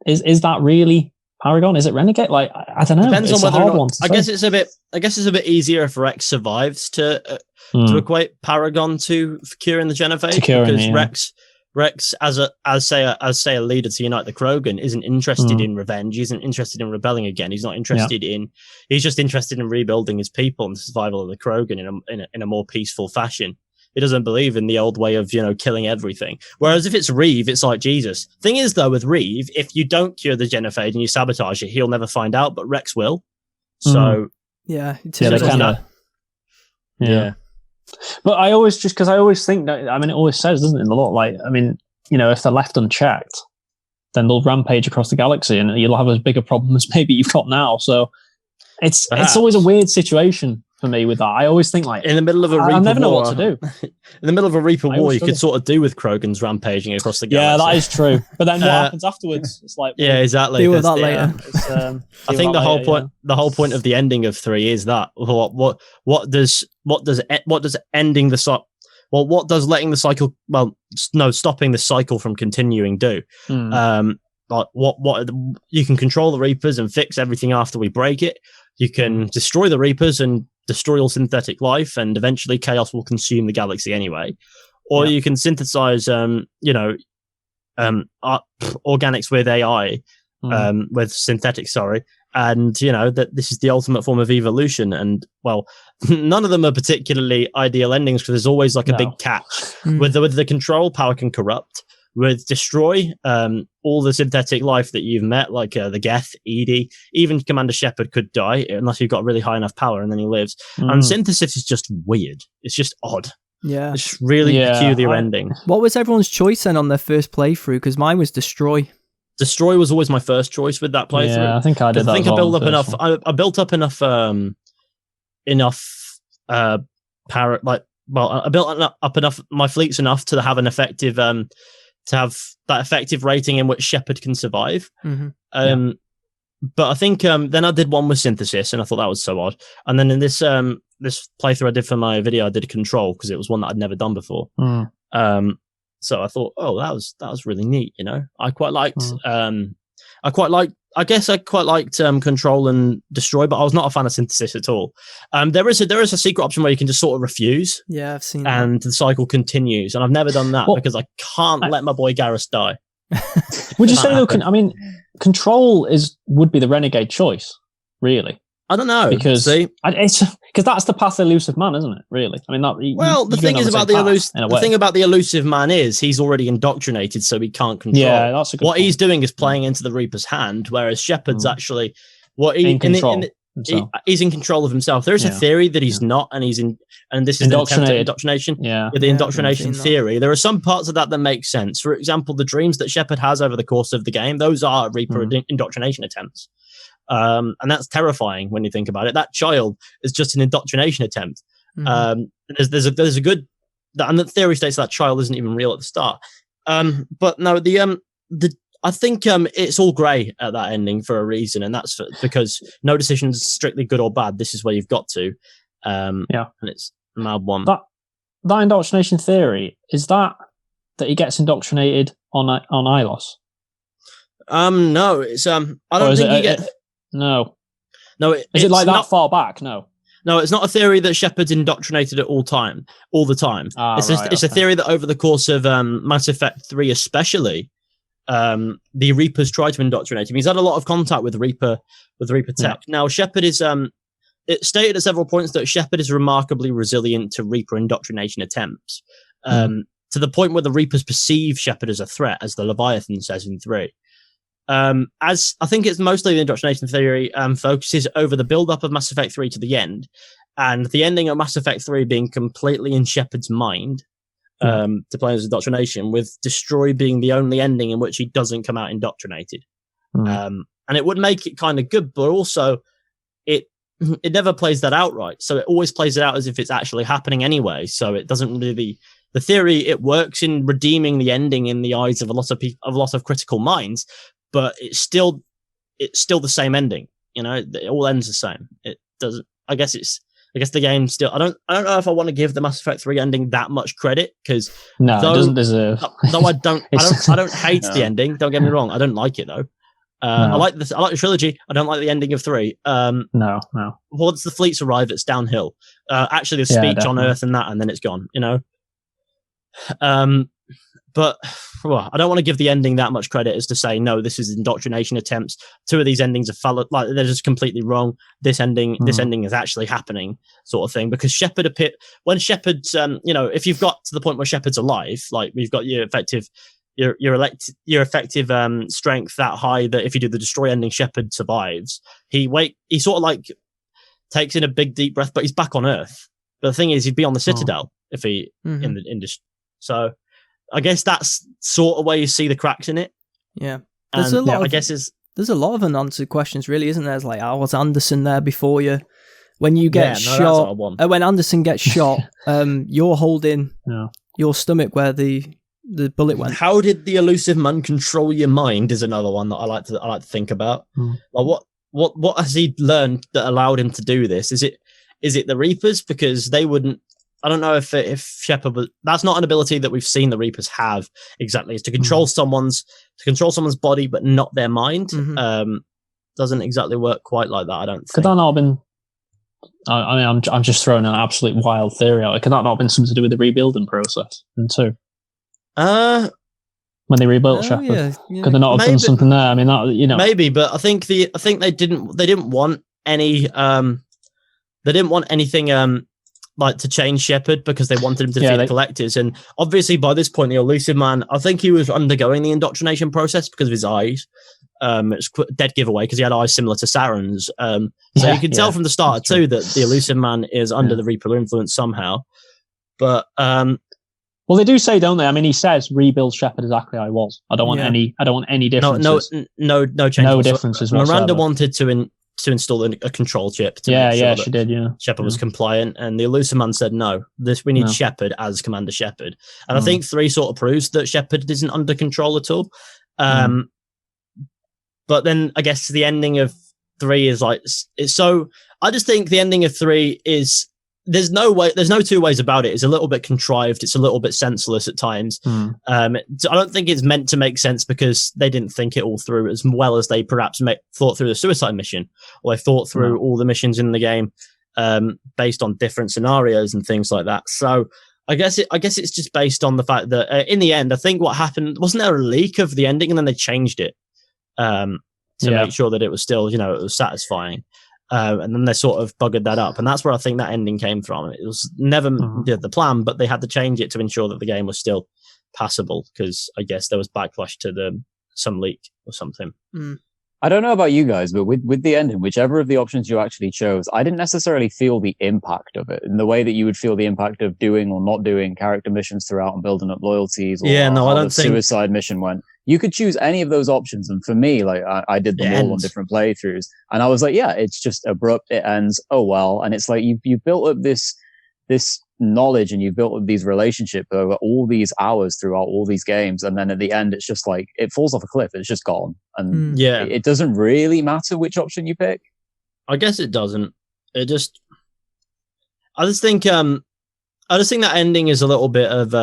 is that really Paragon? Is it Renegade? Like, I don't know. Depends on whether or not. I guess it's a bit easier if Rex survives to equate Paragon to curing the genophage, because Rex as a leader to unite the Krogan isn't interested in revenge. He isn't interested in rebelling again. He's not interested in. He's just interested in rebuilding his people and the survival of the Krogan in a more peaceful fashion. He doesn't believe in the old way of, killing everything. Whereas if it's Reeve, it's like Jesus. Thing is, though, with Reeve, if you don't cure the genophage and you sabotage it, he'll never find out, but Rex will. So yeah, they kind of. Yeah. But I always think that, it always says, doesn't it, in the law, like, if they're left unchecked, then they'll rampage across the galaxy and you'll have as big a problem as maybe you've got now. So it's always a weird situation for me with that. I always think like in the middle of a Reaper I never know war, what to do. In the middle of a Reaper war, you could sort of do with Krogans rampaging across the galaxy. Yeah, that is true. But then what happens afterwards? It's like exactly. Deal with that later. I think the whole point of the ending of 3 is that what does ending the cycle? Well, what does letting the cycle? Well, no, stopping the cycle from continuing do? Like what you can control the Reapers and fix everything after we break it. You can destroy the Reapers and destroy all synthetic life, and eventually chaos will consume the galaxy anyway. Or you can synthesize, organics with AI, with synthetics, and that this is the ultimate form of evolution. And well, none of them are particularly ideal endings, because there's always like a big catch. With the control, power can corrupt. With destroy, all the synthetic life that you've met, like the Geth, Edie, even Commander Shepard could die unless you've got really high enough power, and then he lives. And synthesis is just weird. It's just odd. Yeah, it's really peculiar ending. What was everyone's choice then on their first playthrough? Because mine was destroy. Destroy was always my first choice with that playthrough. Yeah, I think I did. I think I built up enough. I built up enough. I built up enough. My fleet's enough to have an effective. To have that effective rating in which Shepard can survive. But I think then I did one with synthesis, and I thought that was so odd. And then in this playthrough I did for my video, I did control, because it was one that I'd never done before. So I thought, that was really neat. I quite liked. I guess I quite liked control and destroy, but I was not a fan of synthesis at all. There is a secret option where you can just sort of refuse. Yeah, I've seen and that. the cycle continues. And I've never done that because I can't let my boy Garrus die. Would you say though? Control would be the renegade choice, really? I don't know, because that's the path elusive man, isn't it? Really? The thing is about the thing about the elusive man is he's already indoctrinated, so he can't control. Yeah, that's a good point. He's doing is playing into the Reaper's hand, whereas Shepard's actually in control. He's in control of himself. There is a theory that he's not, and this is indoctrination. Yeah, with the indoctrination theory, there are some parts of that make sense. For example, the dreams that Shepard has over the course of the game, those are Reaper indoctrination attempts. And that's terrifying when you think about it. That child is just an indoctrination attempt. There's a good, and the theory states that child isn't even real at the start. But no, I think it's all grey at that ending for a reason, and that's because no decision is strictly good or bad. This is where you've got to. And it's a mad one. That indoctrination theory, is that he gets indoctrinated on Ilos? No, it's I don't think he gets. No. Is it like not, that far back? No, it's not a theory that Shepard's indoctrinated at all the time. It's a theory that over the course of Mass Effect 3 especially, the Reapers try to indoctrinate him. He's had a lot of contact with Reaper tech. Now Shepard is it's stated at several points that Shepard is remarkably resilient to Reaper indoctrination attempts. To the point where the Reapers perceive Shepard as a threat, as the Leviathan says in 3. As I think it's mostly the indoctrination theory focuses over the build-up of Mass Effect 3 to the end, and the ending of Mass Effect 3 being completely in Shepard's mind to play as indoctrination, with Destroy being the only ending in which he doesn't come out indoctrinated. And it would make it kind of good, but also it never plays that out right. So it always plays it out as if it's actually happening anyway. So it doesn't really. The theory, it works in redeeming the ending in the eyes of a lot of critical minds, but it's still the same ending. It all ends the same. It doesn't. I guess the game still. I don't know if I want to give the Mass Effect 3 ending that much credit, because it doesn't deserve. No, I don't. I don't hate the ending. Don't get me wrong. I don't like it though. I like the trilogy. I don't like the ending of 3. No. Once the fleets arrive, it's downhill. Actually, the speech on Earth and then it's gone. But I don't want to give the ending that much credit as to say, no, this is indoctrination attempts. 2 of these endings are they're just completely wrong. This ending is actually happening, sort of thing. Because Shepard when Shepard's, if you've got to the point where Shepard's alive, like we've got your effective strength that high that if you do the Destroy ending, Shepard survives. He sort of like takes in a big deep breath, but he's back on Earth. But the thing is, he'd be on the Citadel if he in the industry. So I guess that's sort of where you see the cracks in it. Yeah, there's a lot of unanswered questions, really, isn't there? It's like, was Anderson there before you? When you get shot, when Anderson gets shot, you're holding your stomach where the bullet went. How did the elusive man control your mind? Is another one that I like to think about. Like what has he learned that allowed him to do this? Is it the Reapers? Because they wouldn't. I don't know if Shepard was. That's not an ability that we've seen the Reapers have exactly. Is to control someone's body, but not their mind. Doesn't exactly work quite like that. I don't think. Could that not have been? I mean, I'm just throwing an absolute wild theory out. Could that not have been something to do with the rebuilding process? And too. When they rebuilt Shepard, could they not have done something there? I mean, maybe, but I think they didn't want any anything like to change Shepard, because they wanted him to defeat the Collectors. And obviously by this point, the elusive man, I think he was undergoing the indoctrination process because of his eyes. It's a dead giveaway because he had eyes similar to Saren's. So you can tell from the start too that the elusive man is under the Reaper influence somehow. But well, they do say, don't they? I mean, he says, "Rebuild Shepard exactly how I was. I don't want any differences. No change. No differences. Miranda wanted to install a control chip. To make sure she did. Yeah, Shepard was compliant, and the elusive man said, "No, we need Shepard as Commander Shepard." And I think 3 sort of proves that Shepard isn't under control at all. But then I guess the ending of 3 is like it's so. I just think the ending of 3 is. There's no 2 ways about it. It's a little bit contrived. It's a little bit senseless at times. I don't think it's meant to make sense because they didn't think it all through as well as they perhaps thought through the suicide mission, or they thought through all the missions in the game based on different scenarios and things like that. So I guess it's just based on the fact that in the end, I think what happened, wasn't there a leak of the ending and then they changed it to make sure that it was still, it was satisfying. And then they sort of buggered that up. And that's where I think that ending came from. It was never the plan, but they had to change it to ensure that the game was still passable, because I guess there was backlash to some leak or something. I don't know about you guys, but with the ending, whichever of the options you actually chose, I didn't necessarily feel the impact of it in the way that you would feel the impact of doing or not doing character missions throughout and building up loyalties, or I don't think suicide mission went. You could choose any of those options, and for me, like I did them all on different playthroughs, and I was like, yeah, it's just abrupt, it ends, oh well, and it's like you built up this this knowledge and you've built these relationships over all these hours throughout all these games, and then at the end it's just like it falls off a cliff. It's just gone, and it doesn't really matter which option you pick. I guess it doesn't. I just think that ending is a little bit of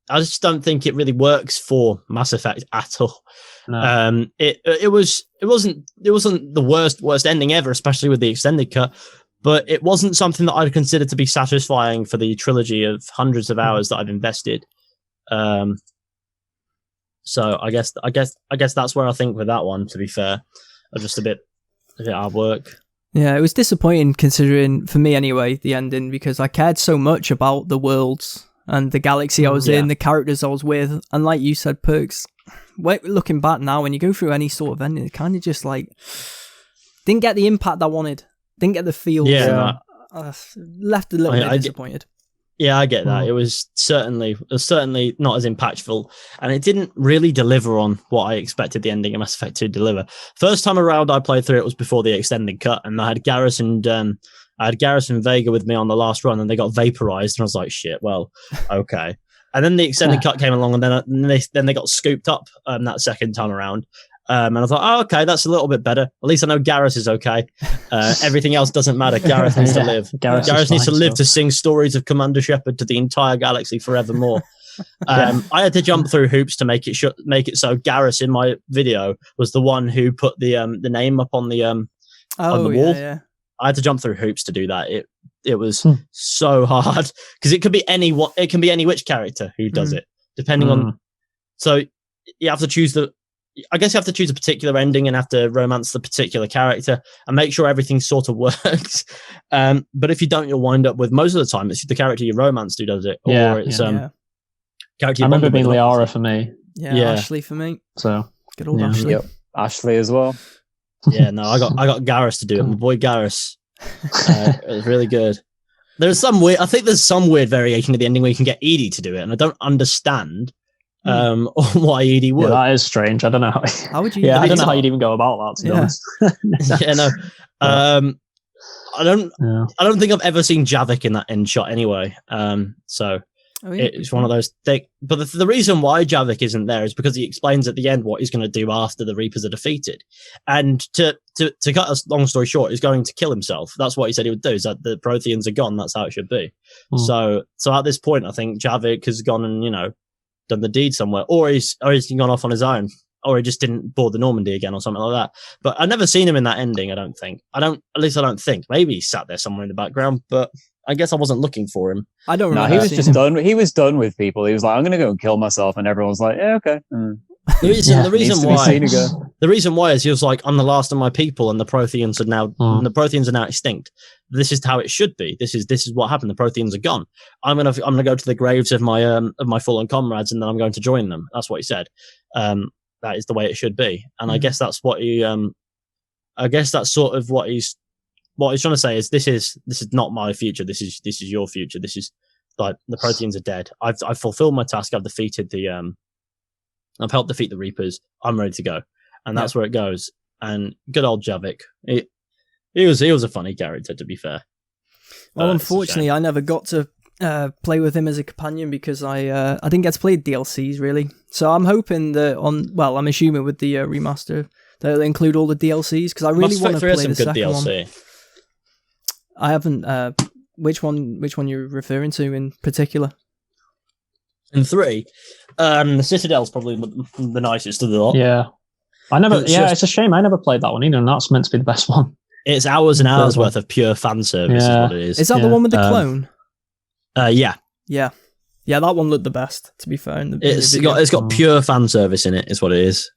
I just don't think it really works for Mass Effect at all. No. It wasn't the worst ending ever, especially with the extended cut, but it wasn't something that I'd consider to be satisfying for the trilogy of hundreds of hours that I've invested. So I guess that's where I think with that one, to be fair, just a bit hard work. Yeah, it was disappointing considering, for me anyway, the ending, because I cared so much about the worlds and the galaxy I was in, the characters I was with, and like you said, Perks, looking back now, when you go through any sort of ending, it kind of just like didn't get the impact I wanted, didn't get the feel. Left a little bit disappointed. Yeah, I get that. It was certainly not as impactful, and it didn't really deliver on what I expected the ending of Mass Effect to deliver. First time around I played through it was before the extended cut, and I had Garrus and Vega with me on the last run, and they got vaporized, and I was like, shit, well, okay. And then the extended cut came along, and then they got scooped up that second time around. And I thought, oh, okay, that's a little bit better. At least I know Garrus is okay. Everything else doesn't matter. Garrus needs to live. Garrus needs to live to sing stories of Commander Shepard to the entire galaxy forevermore. I had to jump through hoops to make it so Garrus in my video was the one who put the name up on the wall. Yeah. I had to jump through hoops to do that. It was so hard because it can be any witch character who does it, depending on. So you have to choose I guess you have to choose a particular ending and have to romance the particular character and make sure everything sort of works. But if you don't, you'll wind up with, most of the time, it's the character you romance who does it. Or it's character I remember being Liara for me. Yeah, Ashley for me. So good old Ashley. Yep. Ashley as well. Yeah, no, I got Garrus to do it. My boy Garrus. It was really good. I think there's some weird variation of the ending where you can get Edie to do it, and I don't understand why Edie would. Yeah, that is strange. I don't know how would you? I don't know how you'd even go about that, to be honest. I don't think I've ever seen Javik in that end shot anyway. So it's one of those things. But the reason why Javik isn't there is because he explains at the end what he's going to do after the Reapers are defeated. And to cut a long story short, he's going to kill himself. That's what he said he would do. Is that the Protheans are gone. That's how it should be. So at this point, I think Javik has gone and done the deed somewhere, or he's gone off on his own, or he just didn't board the Normandy again or something like that. But I've never seen him in that ending. I don't think. At least I don't think. Maybe he sat there somewhere in the background, but I guess I wasn't looking for him. I don't remember. No, he was just done. He was done with people. He was like, I'm going to go and kill myself. And everyone's like, yeah, okay. The reason why is he was like, I'm the last of my people, and the Protheans are now extinct. This is how it should be. This is what happened. The Protheans are gone. I'm gonna go to the graves of my fallen comrades, and then I'm going to join them. That's what he said. That is the way it should be. And I guess that's what he. I guess that's sort of what he's trying to say is this is not my future. This is your future. This is like the Protheans are dead. I've fulfilled my task. I've defeated I've helped defeat the Reapers. I'm ready to go. And that's where it goes. And good old Javik. He was a funny character, to be fair. Well, unfortunately, I never got to play with him as a companion because I didn't get to play DLCs, really. So I'm hoping that I'm assuming with the remaster, they'll include all the DLCs, because I really want to play the second DLC. One. I haven't... which one you're referring to in particular? In 3, the Citadel's probably the nicest of the lot. Yeah. It's a shame I never played that one either, and that's meant to be the best one. It's hours and hours worth of pure fan service is what it is. Is that the one with the clone? Yeah. Yeah. Yeah, that one looked the best, to be fair. It's got pure fan service in it, is what it is.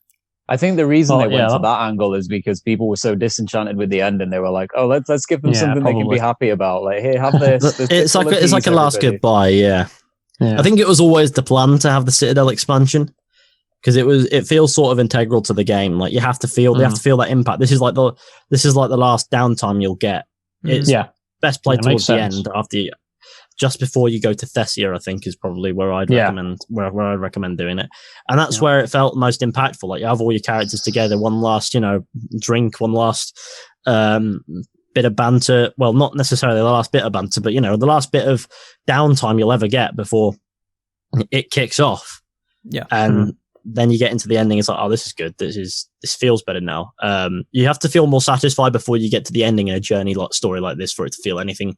I think the reason they went to that angle is because people were so disenchanted with the end, and they were like, "Oh, let's give them something they can be happy about. Like, here, have this." It's like a last goodbye. Yeah. I think it was always the plan to have the Citadel expansion, because it feels sort of integral to the game. Like you have to feel that impact. This is like the last downtime you'll get. It's best played towards the end, just before you go to Thessia, I think, is probably where I'd recommend doing it. And that's where it felt most impactful. Like you have all your characters together, one last, drink, one last bit of banter. Well, not necessarily the last bit of banter, but, the last bit of downtime you'll ever get before it kicks off. Yeah. And then you get into the ending. It's like, oh, this is good. This feels better now. You have to feel more satisfied before you get to the ending in a journey story like this for it to feel anything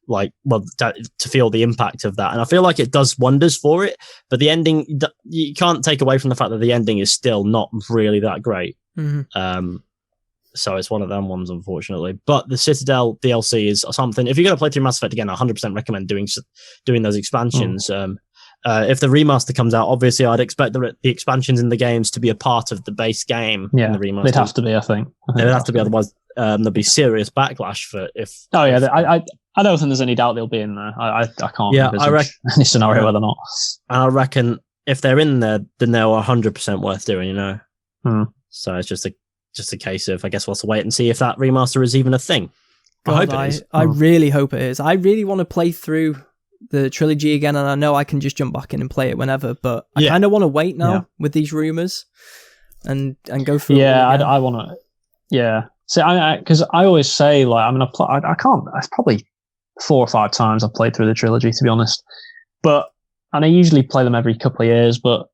to feel the impact of that. And I feel like it does wonders for it, but the ending, you can't take away from the fact that the ending is still not really that great. Mm-hmm. So it's one of them ones, unfortunately. But the Citadel DLC is something. If you're going to play through Mass Effect again, I 100% recommend doing those expansions. If the remaster comes out, obviously I'd expect the expansions in the games to be a part of the base game. Yeah, in the remaster. They'd have to be, I think. They'd have to be, otherwise there'd be serious backlash for if. Oh yeah, I don't think there's any doubt they'll be in there. I can't. Yeah, I reckon any scenario where they're not. And I reckon if they're in there, then they're 100% worth doing. So it's just a case of, I guess we'll have to wait and see if that remaster is even a thing. God, I hope it is. I really hope it is. I really want to play through the trilogy again, and I know I can just jump back in and play it whenever, but I kind of want to wait now with these rumors and go through. Yeah, I want to. Yeah, so because I always say I can't. It's probably 4 or 5 times I've played through the trilogy, to be honest. And I usually play them every couple of years, but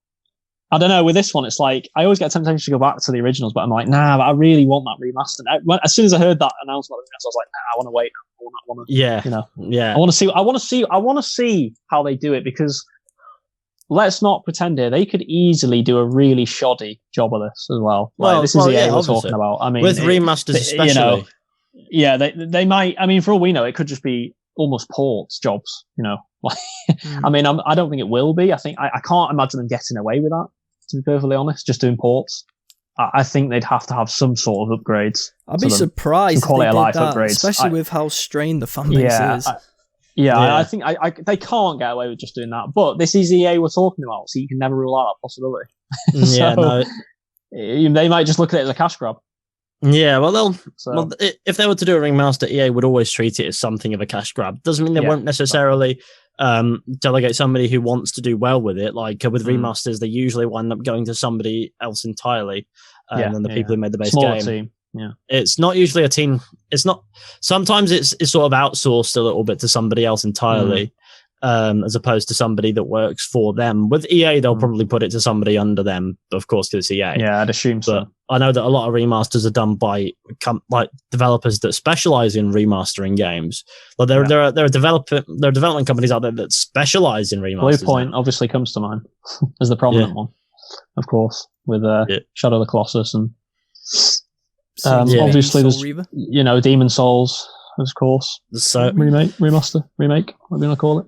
I don't know. With this one, it's like I always get temptation to go back to the originals, but I'm like, nah. But I really want that remaster. As soon as I heard that announcement, I was like, nah. I want to wait. I want to. Yeah. Yeah. I want to see how they do it, because let's not pretend here. They could easily do a really shoddy job of this as well. This is EA we're talking about. I mean, with remasters, especially. They might. I mean, for all we know, it could just be almost ports jobs. I mean, I don't think it will be. I think I can't imagine them getting away with that, to be perfectly honest, just doing ports. I think they'd have to have some sort of upgrades. I'd be surprised if they did that, upgrades, especially with how strained the fan base is. I think they can't get away with just doing that. But this is EA we're talking about, so you can never rule out that possibility. They might just look at it as a cash grab. Yeah, well, if they were to do a remaster, EA would always treat it as something of a cash grab. Doesn't mean they won't necessarily delegate somebody who wants to do well with it. Like with remasters, they usually wind up going to somebody else entirely than the people who made the base Smaller game. Team. Yeah, it's not usually a team. It's not. Sometimes it's sort of outsourced a little bit to somebody else entirely. As opposed to somebody that works for them. With EA, they'll probably put it to somebody under them, of course, because it's EA. Yeah, I'd assume so. But I know that a lot of remasters are done by developers that specialize in remastering games. Like there are development companies out there that specialize in remasters. Bluepoint obviously comes to mind as the prominent one, of course, with Shadow of the Colossus and obviously there's Demon Souls. Of course, so remake, whatever you want to call it.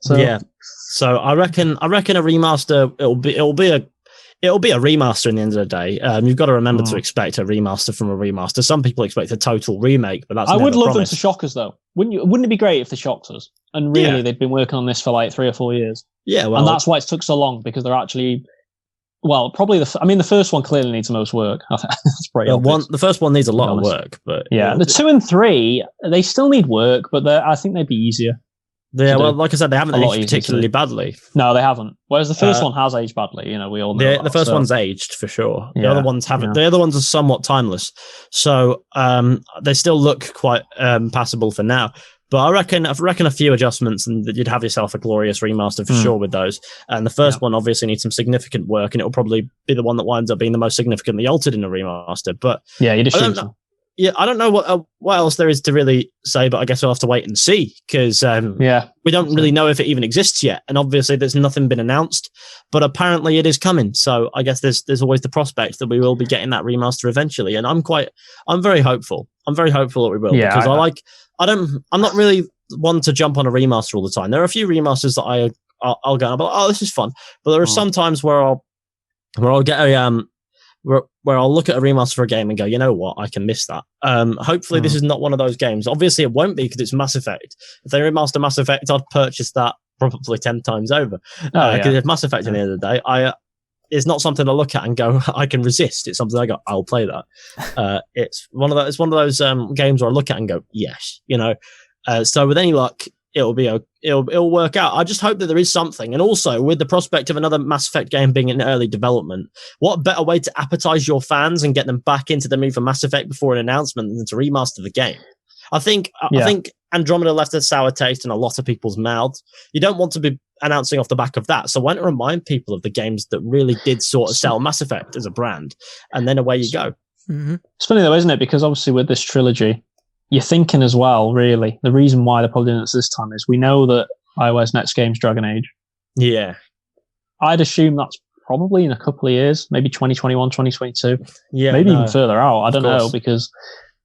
So I reckon a remaster. It'll be a remaster in the end of the day. You've got to remember to expect a remaster from a remaster. Some people expect a total remake, but that's I would love promised. them to shock us, though. Wouldn't it be great if they shocked us? And really, they've been working on this for like 3 or 4 years. Yeah, well, and that's why it took so long, because they're actually. Well, probably the first one clearly needs the most work. That's pretty obvious. The first one needs a lot of work, but the 2 and 3 they still need work, but I think they'd be easier. Yeah, well, like I said, they haven't aged particularly badly. No, they haven't. Whereas the first one has aged badly. We all know. The first one's aged for sure. The other ones haven't. The other ones are somewhat timeless, so they still look quite passable for now. But I reckon a few adjustments, and you'd have yourself a glorious remaster for sure with those. And the first one obviously needs some significant work, and it'll probably be the one that winds up being the most significantly altered in a remaster. But you'd assume so. Yeah, I don't know what else there is to really say, but I guess we'll have to wait and see, because we don't really know if it even exists yet. And obviously there's nothing been announced, but apparently it is coming. So I guess there's always the prospect that we will be getting that remaster eventually. And I'm very hopeful. I'm very hopeful that we will, because I'm not really one to jump on a remaster all the time. There are a few remasters that I'll go, oh, this is fun. But there are some times where I'll get where I'll look at a remaster for a game and go, you know what, I can miss that. Hopefully this is not one of those games. Obviously it won't be, because it's Mass Effect. If they remaster Mass Effect, I'd purchase that probably 10 times over. Because if Mass Effect at the end of the day, it's not something I look at and go, I can resist. It's something I go, I'll play that. It's one of those games where I look at and go, yes, so with any luck, it'll work out. I just hope that there is something. And also, with the prospect of another Mass Effect game being in early development, what better way to appetize your fans and get them back into the mood for Mass Effect before an announcement than to remaster the game? I think Andromeda left a sour taste in a lot of people's mouths. You don't want to be announcing off the back of that. So why not remind people of the games that really did sort of sell Mass Effect as a brand, and then away you go. Mm-hmm. It's funny though, isn't it? Because obviously with this trilogy, you're thinking as well, really, the reason why they're probably doing this time is we know that BioWare's next game's Dragon Age. Yeah. I'd assume that's probably in a couple of years, maybe 2021, 2022. Yeah. Maybe even further out. I don't know, because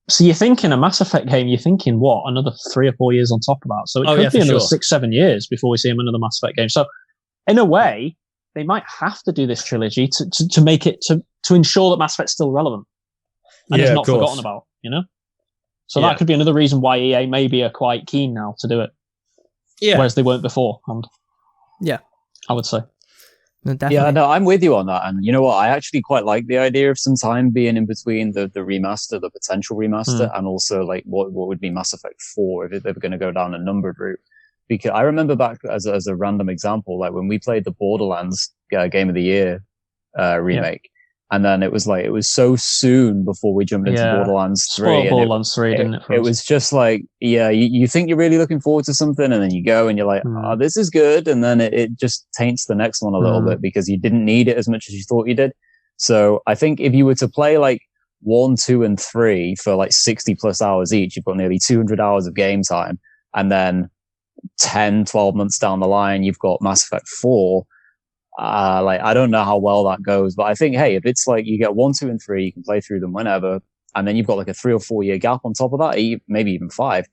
so you're thinking a Mass Effect game, you're thinking what, another 3 or 4 years on top of that. So it could be another 6-7 years before we see another Mass Effect game. So in a way, they might have to do this trilogy to make it to ensure that Mass Effect's still relevant and it's not forgotten about, you know? So that could be another reason why EA maybe are quite keen now to do it. Yeah. Whereas they weren't before. And I would say. No, definitely. Yeah, no, I'm with you on that. And you know what? I actually quite like the idea of some time being in between the remaster, the potential remaster, and also like what would be Mass Effect 4 if they were going to go down a numbered route. Because I remember back as a random example, like when we played the Borderlands Game of the Year remake, and then it was so soon before we jumped into Borderlands 3. Spoiled Borderlands 3, didn't it? It was just like, you think you're really looking forward to something, and then you go and you're like, oh, this is good. And then it just taints the next one a little bit because you didn't need it as much as you thought you did. So I think if you were to play like 1, 2, and 3 for like 60 plus hours each, you've got nearly 200 hours of game time. And then 10, 12 months down the line, you've got Mass Effect 4. I don't know how well that goes, but I think, hey, if it's like you get 1, 2, and 3, you can play through them whenever, and then you've got like a 3 or 4 year gap on top of that, maybe even 5.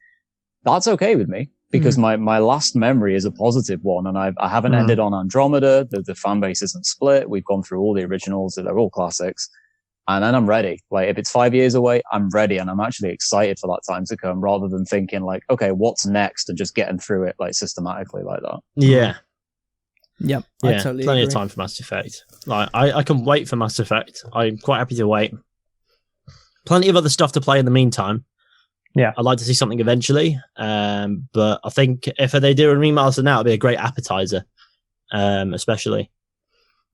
That's okay with me because my last memory is a positive one, and I haven't ended on Andromeda. The fan base isn't split. We've gone through all the originals; they're all classics, and then I'm ready. Like if it's 5 years away, I'm ready, and I'm actually excited for that time to come, rather than thinking like, okay, what's next, and just getting through it like systematically like that. Yeah. Yep, yeah, I totally plenty agree. Of time for Mass Effect. Like I can wait for Mass Effect. I'm quite happy to wait. Plenty of other stuff to play in the meantime. Yeah, I'd like to see something eventually. But I think if they do a remaster now, it'd be a great appetizer, especially.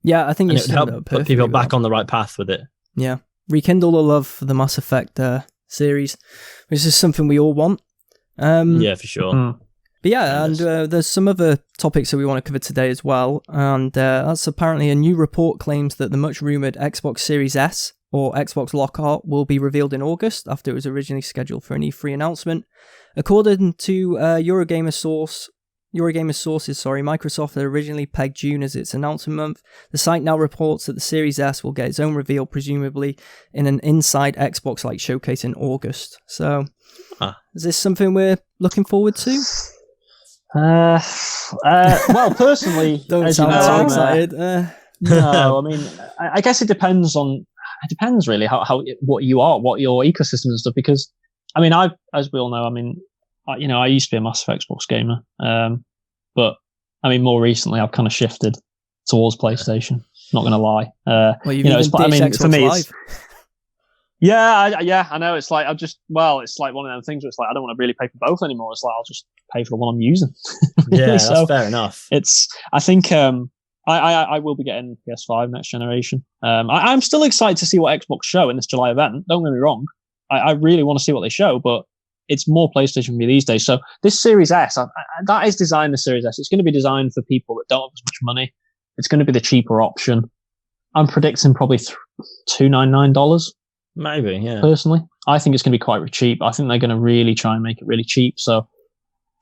Yeah, I think it would help put people back on the right path with it. Yeah, rekindle the love for the Mass Effect series, which is something we all want. Yeah, for sure. But yeah, and there's some other topics that we want to cover today as well, and that's apparently a new report claims that the much-rumoured Xbox Series S, or Xbox Lockhart, will be revealed in August, after it was originally scheduled for an E3 announcement. According to Eurogamer sources, Microsoft had originally pegged June as its announcement month. The site now reports that the Series S will get its own reveal, presumably in an inside Xbox-like showcase in August. So, is this something we're looking forward to? Well, personally, don't sound so excited. No, I mean, I guess it depends really how what your ecosystem and stuff. Because, I mean, as we all know, I mean, I used to be a massive Xbox gamer, but I mean, more recently, I've kind of shifted towards PlayStation. Not going to lie. Well, for me, I know. It's like it's like one of those things where it's like I don't want to really pay for both anymore. It's like I'll just pay for the one I'm using. Yeah, so that's fair enough. I think I will be getting PS5 next generation. I'm still excited to see what Xbox show in this July event. Don't get me wrong. I really want to see what they show, but it's more PlayStation for me these days. So this Series S, that is designed the Series S. It's going to be designed for people that don't have as much money. It's going to be the cheaper option. I'm predicting probably $299. Maybe, yeah. Personally, I think it's going to be quite cheap. I think they're going to really try and make it really cheap. So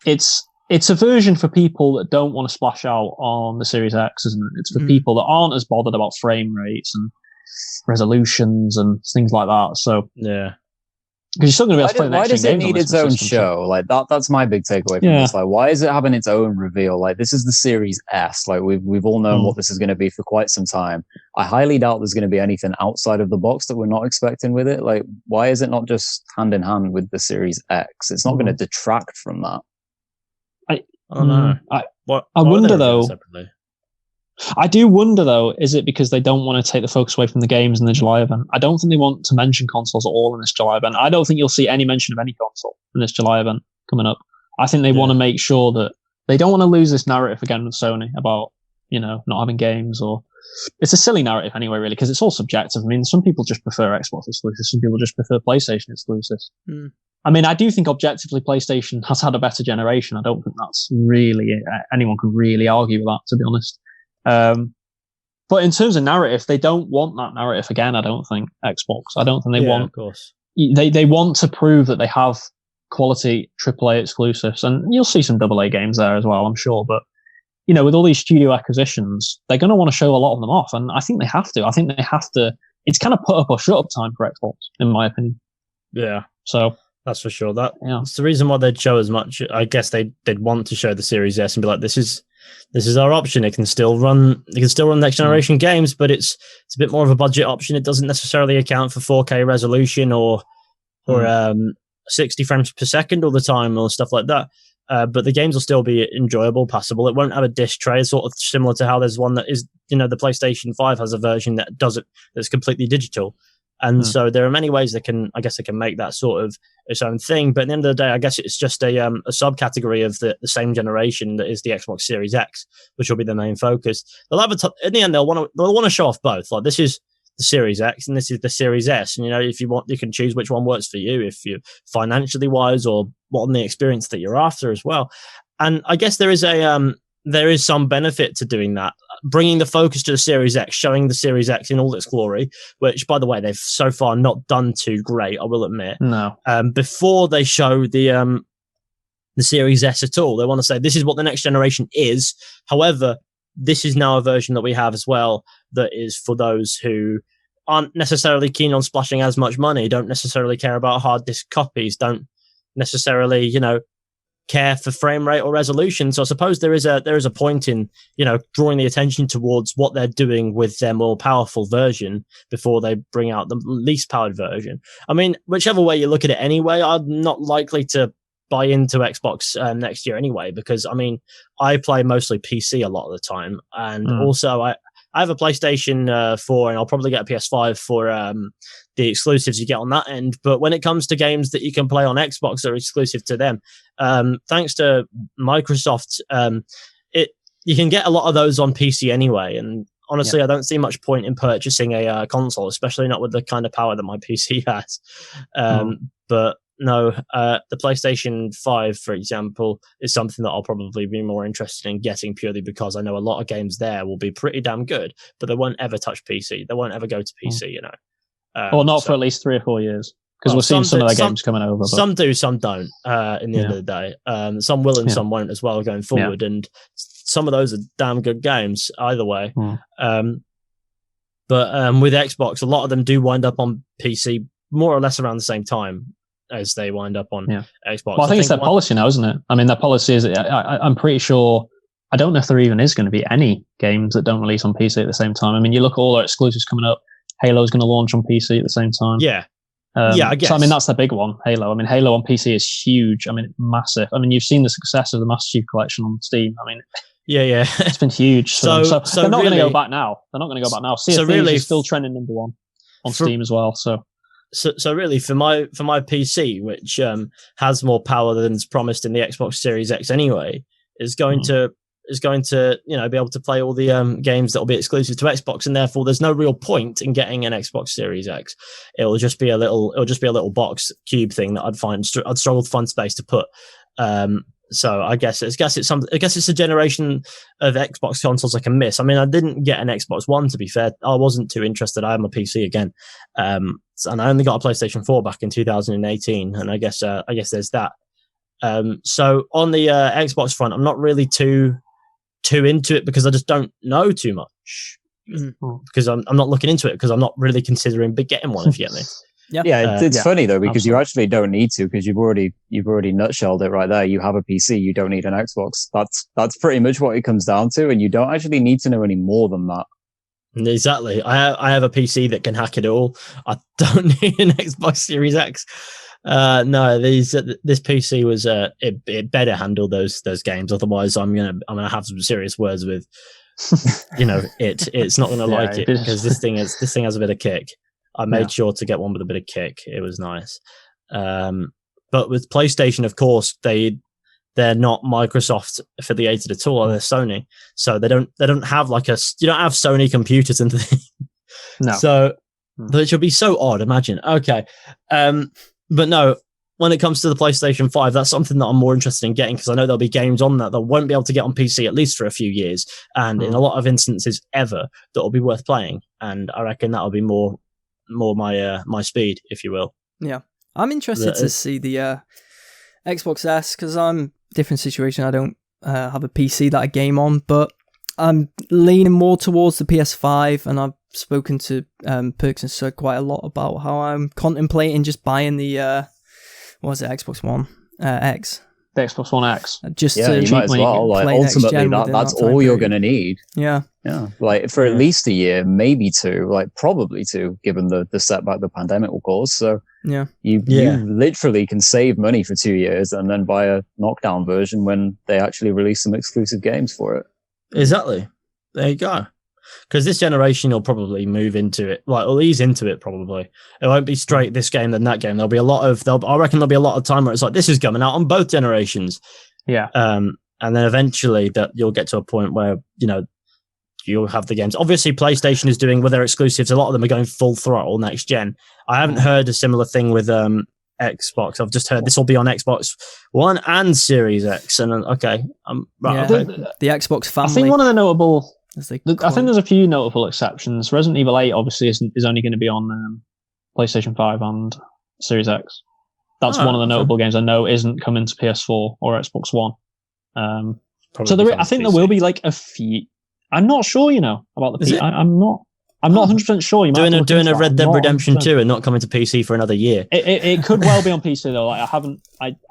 it's a version for people that don't want to splash out on the Series X, isn't it? It's for people that aren't as bothered about frame rates and resolutions and things like that. So yeah, because you're still going to be able to play the next Why does it need its own show? Like that's my big takeaway from this. Like, why is it having its own reveal? Like, this is the Series S. Like, we've all known what this is going to be for quite some time. I highly doubt there's going to be anything outside of the box that we're not expecting with it. Like, why is it not just hand in hand with the Series X? It's not going to detract from that. I don't know. I wonder though. I do wonder though, is it because they don't want to take the focus away from the games in the July event? I don't think they want to mention consoles at all in this July event. I don't think you'll see any mention of any console in this July event coming up. I think they want to make sure that they don't want to lose this narrative again with Sony about, not having games, or it's a silly narrative anyway, really, because it's all subjective. I mean, some people just prefer Xbox exclusives, some people just prefer PlayStation exclusives. I mean, I do think objectively PlayStation has had a better generation. I don't think that's really anyone can really argue with that, to be honest. But in terms of narrative, they don't want that narrative again. I don't think Xbox. I don't think they want. Of course. They want to prove that they have quality AAA exclusives, and you'll see some AA games there as well, I'm sure. But with all these studio acquisitions, they're going to want to show a lot of them off, and I think they have to. I think they have to. It's kind of put up or shut up time for Xbox, in my opinion. Yeah. So. That's for sure. That's the reason why they'd show as much. I guess they'd want to show the Series S and be like, this is our option. It can still run next generation games, but it's a bit more of a budget option. It doesn't necessarily account for 4K resolution or 60 frames per second all the time or stuff like that. But the games will still be enjoyable, passable. It won't have a disc tray, sort of similar to how there's one that is, the PlayStation 5 has a version that does it that's completely digital. And so there are many ways they can make that sort of its own thing. But at the end of the day, I guess it's just a subcategory of the same generation that is the Xbox Series X, which will be the main focus. They'll have in the end, they'll want to show off both. Like, this is the Series X and this is the Series S. And, if you want, you can choose which one works for you, if you're financially wise or what on the experience that you're after as well. And I guess there is some benefit to doing that, bringing the focus to the Series X, showing the Series X in all its glory, which, by the way, they've so far not done too great, I will admit. No. Before they show the Series S at all, they want to say, this is what the next generation is. However, this is now a version that we have as well that is for those who aren't necessarily keen on splashing as much money, don't necessarily care about hard disk copies, don't necessarily, care for frame rate or resolution. So I suppose there is a point in, drawing the attention towards what they're doing with their more powerful version before they bring out the least powered version. I mean, whichever way you look at it anyway, I'm not likely to buy into Xbox next year anyway, because I play mostly PC a lot of the time. And also I have a PlayStation 4 and I'll probably get a PS5 for the exclusives you get on that end. But when it comes to games that you can play on Xbox that are exclusive to them, thanks to Microsoft, you can get a lot of those on PC anyway. And honestly, I don't see much point in purchasing a console, especially not with the kind of power that my PC has. But no, the PlayStation 5, for example, is something that I'll probably be more interested in getting purely because I know a lot of games there will be pretty damn good, but they won't ever touch PC. They won't ever go to PC, or not for at least 3 or 4 years, because we're seeing some of their games coming over. But some do, some don't, in the end of the day. Some will and some won't as well going forward, and some of those are damn good games either way. But with Xbox, a lot of them do wind up on PC more or less around the same time as they wind up on Xbox. Well, I think it's their policy now, isn't it? I mean, their policy is, I'm pretty sure, I don't know if there even is going to be any games that don't release on PC at the same time. I mean, you look at all their exclusives coming up. Halo is going to launch on PC at the same time. I guess. So, that's the big one, Halo. Halo on PC is huge. Massive. You've seen the success of the Master Chief Collection on Steam. It's been huge. So they're not going to go back now. Sea of Thieves is still trending number 1 on Steam as well. So really, for my PC, which has more power than is promised in the Xbox Series X anyway, is going to be able to play all the games that will be exclusive to Xbox, and therefore there's no real point in getting an Xbox Series X. It'll just be a little box cube thing that I'd struggle to find space to put. So I guess it's a generation of Xbox consoles I can miss. I didn't get an Xbox One, to be fair. I wasn't too interested. I have my PC again. And I only got a PlayStation 4 back in 2018. And I guess there's that. So on the Xbox front, I'm not really too into it because I just don't know too much. Because I'm not looking into it because I'm not really considering getting one, if you get me. It's funny though, because you actually don't need to, because you've already nutshelled it right there. You have a PC, you don't need an Xbox. That's pretty much what it comes down to, and you don't actually need to know any more than that. Exactly. I have a PC that can hack it all. I don't need an Xbox Series X. No, this PC was it better handle those games. Otherwise, I'm gonna have some serious words with it's not gonna like it, because this thing has a bit of kick. I made sure to get one with a bit of kick. It was nice. But with PlayStation, of course, they're not Microsoft affiliated at all. They're Sony, so they don't have you don't have Sony computers and things. No. So, which would be so odd. Imagine. Okay. But no, when it comes to the PlayStation 5, that's something that I'm more interested in getting, because I know there'll be games on that won't be able to get on PC at least for a few years, and in a lot of instances ever, that will be worth playing. And I reckon that'll be more my speed, if you will. Yeah, I'm interested to see the Xbox S, because I'm different situation. I don't have a PC that I game on, but I'm leaning more towards the PS5, and I've spoken to Perks and Sud quite a lot about how I'm contemplating just buying the Xbox One X. The Xbox One X. Just you might as well. Like, ultimately, that's all you're going to need. Yeah. Like for at least a year, maybe 2, like probably 2, given the setback the pandemic will cause. So you literally can save money for 2 years and then buy a knockdown version when they actually release some exclusive games for it. Exactly. There you go. Because this generation will probably move into it, like, or ease into it probably. It won't be straight this game then that game. I reckon there'll be a lot of time where it's like, this is coming out on both generations. Yeah. And then eventually that you'll get to a point where, you'll have the games. Obviously, PlayStation is doing with their exclusives. A lot of them are going full throttle next gen. I haven't heard a similar thing with Xbox. I've just heard this will be on Xbox One and Series X. And okay, right. Yeah, okay. The Xbox family. I think one of the notable. I think there's there's a few notable exceptions. Resident Evil 8 obviously is only going to be on PlayStation 5 and Series X. That's one of the notable games I know isn't coming to PS4 or Xbox One. So I think there will be like a few. I'm not sure, about the PC. I'm not 100% sure. You might doing a Red Dead Redemption 2 and not coming to PC for another year. It could well be on PC though. Like I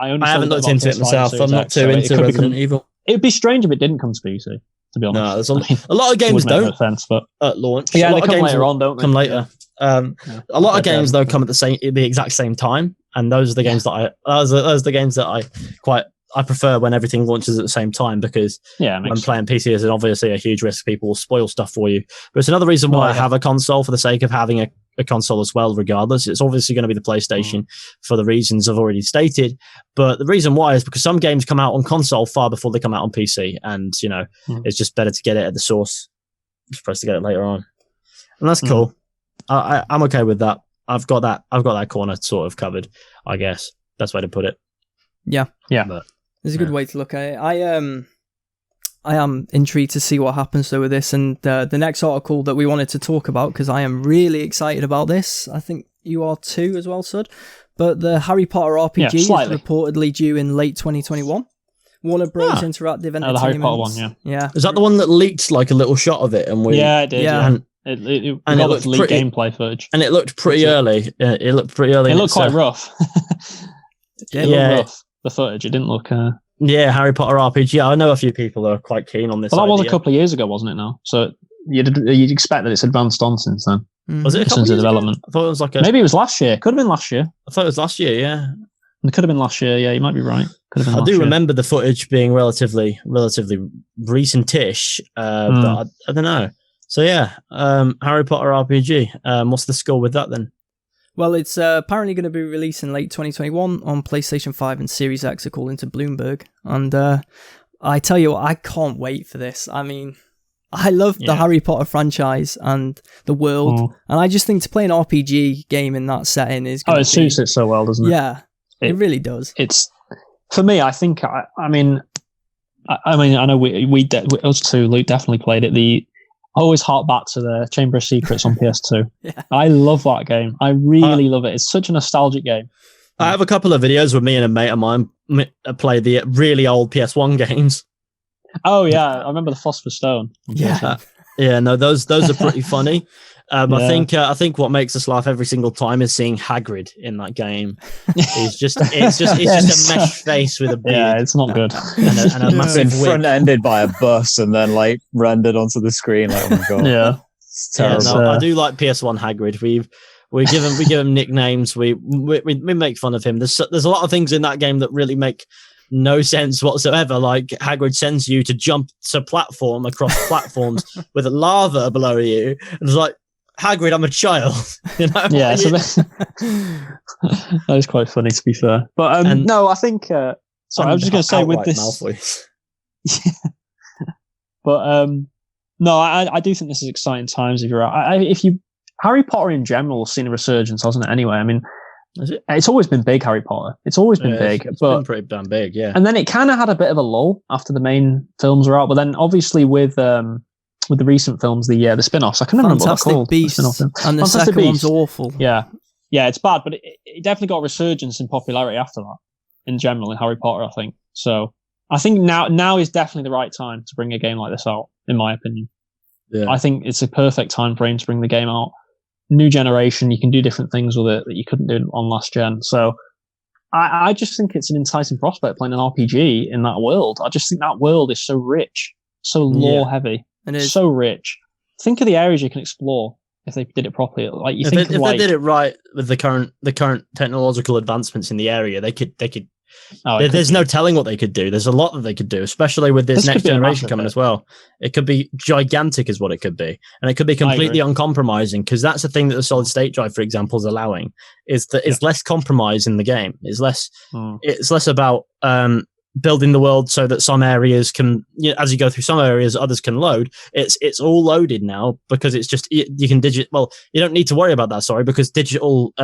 haven't looked into it myself. I'm not too into Resident Evil. It'd be strange if it didn't come to PC. To be honest, no, there's a lot of games don't. No sense, but at launch, yeah, they come later on, don't they? Come later. A lot of games though come at the exact same time, and those are the games that those are the games that I prefer when everything launches at the same time, because when playing PC is obviously a huge risk. People will spoil stuff for you. But it's another reason why I have a console, for the sake of having a console as well, regardless. It's obviously going to be the PlayStation for the reasons I've already stated. But the reason why is because some games come out on console far before they come out on PC. And, it's just better to get it at the source as opposed to get it later on. And that's cool. I'm okay with that. I've got that corner sort of covered, I guess. That's the way to put it. Yeah. Yeah. But, there's a good way to look at it. I am intrigued to see what happens though with this, and the next article that we wanted to talk about, because I am really excited about this. I think you are too as well, Sud. But the Harry Potter RPG is reportedly due in late 2021. Warner Bros. Interactive Entertainment. The Harry Potter one, yeah. Is that the one that leaked like a little shot of it? And it did. Yeah. And it looked leaked gameplay footage. And it looked pretty early. It looked pretty early. It looked quite rough. It looked rough. The footage, it didn't look. Yeah, Harry Potter RPG. I know a few people are quite keen on this. Well, that was a couple of years ago, wasn't it? Now, so you'd expect that it's advanced on since then. Was it since the development? I thought it was maybe it was last year. Could have been last year. I thought it was last year. Yeah, it could have been last year. Yeah, you might be right. Could have been. I do remember the footage being relatively recent-ish, but I don't know. So yeah, Harry Potter RPG. What's the score with that then? Well, it's apparently going to be released in late 2021 on PlayStation 5 and Series X, according to Bloomberg. And I tell you what, I can't wait for this. I mean, I love the Harry Potter franchise and the world, and I just think to play an RPG game in that setting is going it suits it so well, doesn't it? Yeah, it really does. It's for me. I think. I mean, I know we us two. Luke definitely played it. I always hark back to the Chamber of Secrets on PS2. Yeah. I love that game. I really love it. It's such a nostalgic game. I have a couple of videos where me and a mate of mine play the really old PS1 games. Oh yeah, I remember the Philosopher's Stone. Yeah, no, those are pretty funny. I think what makes us laugh every single time is seeing Hagrid in that game. It's just a mesh face with a beard. Yeah, it's not good. and a massive wig. Front-ended by a bus and then like rendered onto the screen. Like, oh my god, yeah, it's terrible. Yeah, no, I do like PS1 Hagrid. We give him nicknames. We make fun of him. There's a lot of things in that game that really make no sense whatsoever. Like Hagrid sends you to jump to platform across platforms with lava below you, and it's like, Hagrid, I'm a child. Yeah, that is quite funny, to be fair. But no, I think. Sorry, I was just going to say with this. But no, I do think this is exciting times. If you're out, Harry Potter in general has seen a resurgence, hasn't it? Anyway, I mean, Is it? It's always been big, Harry Potter. It's always been big. It's been pretty damn big, yeah. And then it kind of had a bit of a lull after the main films were out. But then obviously with the recent films, the spin-offs, I can't remember what they're called. Beasts, and the second one's awful. Yeah, it's bad, but it definitely got a resurgence in popularity after that, in general, in Harry Potter, I think. So I think now is definitely the right time to bring a game like this out, in my opinion. Yeah. I think it's a perfect time frame to bring the game out. New generation, you can do different things with it that you couldn't do on last gen. So I just think it's an enticing prospect playing an RPG in that world. I just think that world is so rich, so lore heavy, and it's so rich. Think of the areas you can explore if they did it properly. Like if they did it right with the current technological advancements in the area, they could. There's no telling what they could do. There's a lot that they could do, especially with this next generation coming as well. It could be gigantic, is what it could be, and it could be completely uncompromising. Because that's the thing that the solid state drive, for example, is allowing, is that it's less compromise in the game. It's less. It's less about building the world so that some areas can, as you go through some areas, others can load. It's all loaded now because it's just you can Well, you don't need to worry about that. Sorry, because digital.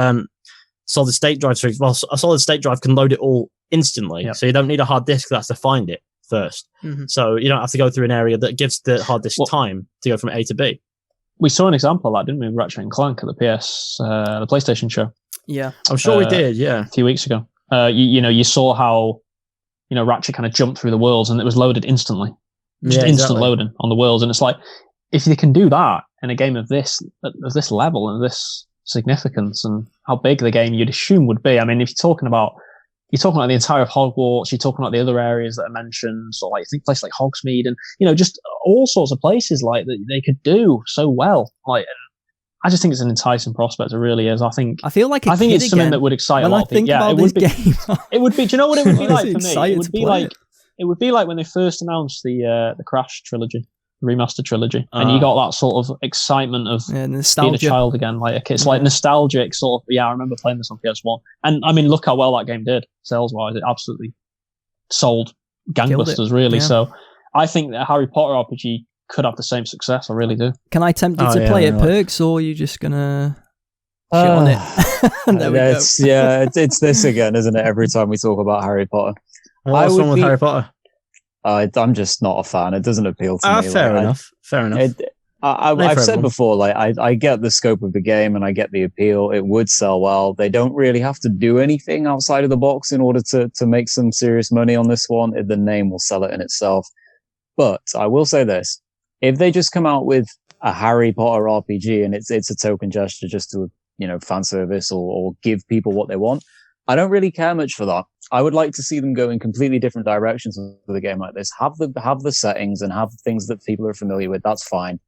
Solid state drive, a solid state drive can load it all instantly. So you don't need a hard disk that's to find it first. Mm-hmm. So you don't have to go through an area that gives the hard disk time to go from A to B. We saw an example of that, didn't we, with Ratchet and Clank at the the PlayStation show? Yeah. I'm sure we did, yeah. A few weeks ago. You saw how, Ratchet kind of jumped through the worlds and it was loaded instantly. Just instant loading on the worlds. And it's like, if they can do that in a game of this level and this significance and how big the game you'd assume would be. I mean, if you're talking about the entire of Hogwarts, you're talking about the other areas that are mentioned, so like think places like Hogsmeade and just all sorts of places like that they could do so well. Like, I just think it's an enticing prospect. It really is. I think it's something that would excite a lot of people. Yeah, it would be. It would be. Do you know what it would be like for me? It would be like when they first announced the Crash trilogy. Remaster trilogy, and you got that sort of excitement of being a child again. Like it's like nostalgic sort of. Yeah, I remember playing this on PS1, and I mean, look how well that game did sales wise. It absolutely sold gangbusters, really. Yeah. So I think that Harry Potter RPG could have the same success. I really do. Can I tempt you to play it, Perks, or are you just gonna shit on it? It's this again, isn't it? Every time we talk about Harry Potter, what's wrong with Harry Potter? I'm just not a fan. It doesn't appeal to me. Fair enough. I've said before, like I get the scope of the game and I get the appeal. It would sell well. They don't really have to do anything outside of the box in order to make some serious money on this one. The name will sell it in itself. But I will say this: if they just come out with a Harry Potter RPG and it's a token gesture just to fan service or give people what they want, I don't really care much for that. I would like to see them go in completely different directions with a game like this. Have the settings and have things that people are familiar with. That's fine.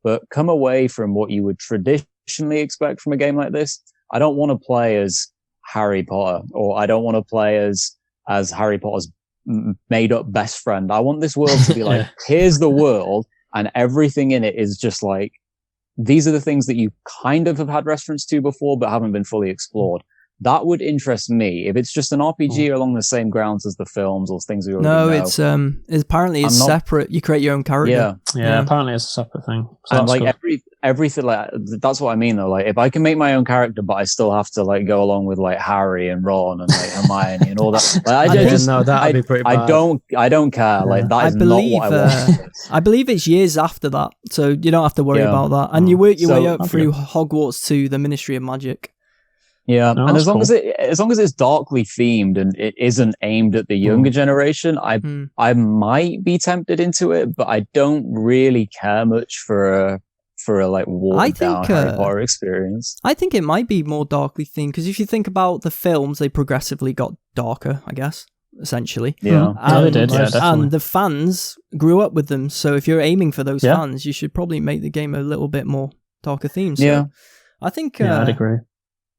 But come away from what you would traditionally expect from a game like this. I don't want to play as Harry Potter, or I don't want to play as Harry Potter's made up best friend. I want this world to be like, here's the world, and everything in it is just like, these are the things that you kind of have had reference to before, but haven't been fully explored. That would interest me. If it's just an RPG along the same grounds as the films or things we already know. No, it's apparently separate. You create your own character. Yeah. Apparently it's a separate thing. So and like everything, like that's what I mean though. Like if I can make my own character, but I still have to like go along with like Harry and Ron and like Hermione and all that. Like, that'd be pretty bad. I don't care. Like that is not what I want. I believe it's years after that, so you don't have to worry about that. And you work your way up through Hogwarts to the Ministry of Magic. Yeah, and as long as it's darkly themed and it isn't aimed at the younger generation, I might be tempted into it, but I don't really care much for a like watered down Harry Potter experience. I think it might be more darkly themed because if you think about the films, they progressively got darker, I guess, essentially. Yeah, they did. Yeah, definitely. And the fans grew up with them, so if you're aiming for those fans, you should probably make the game a little bit more darker themed. So I think. I'd agree.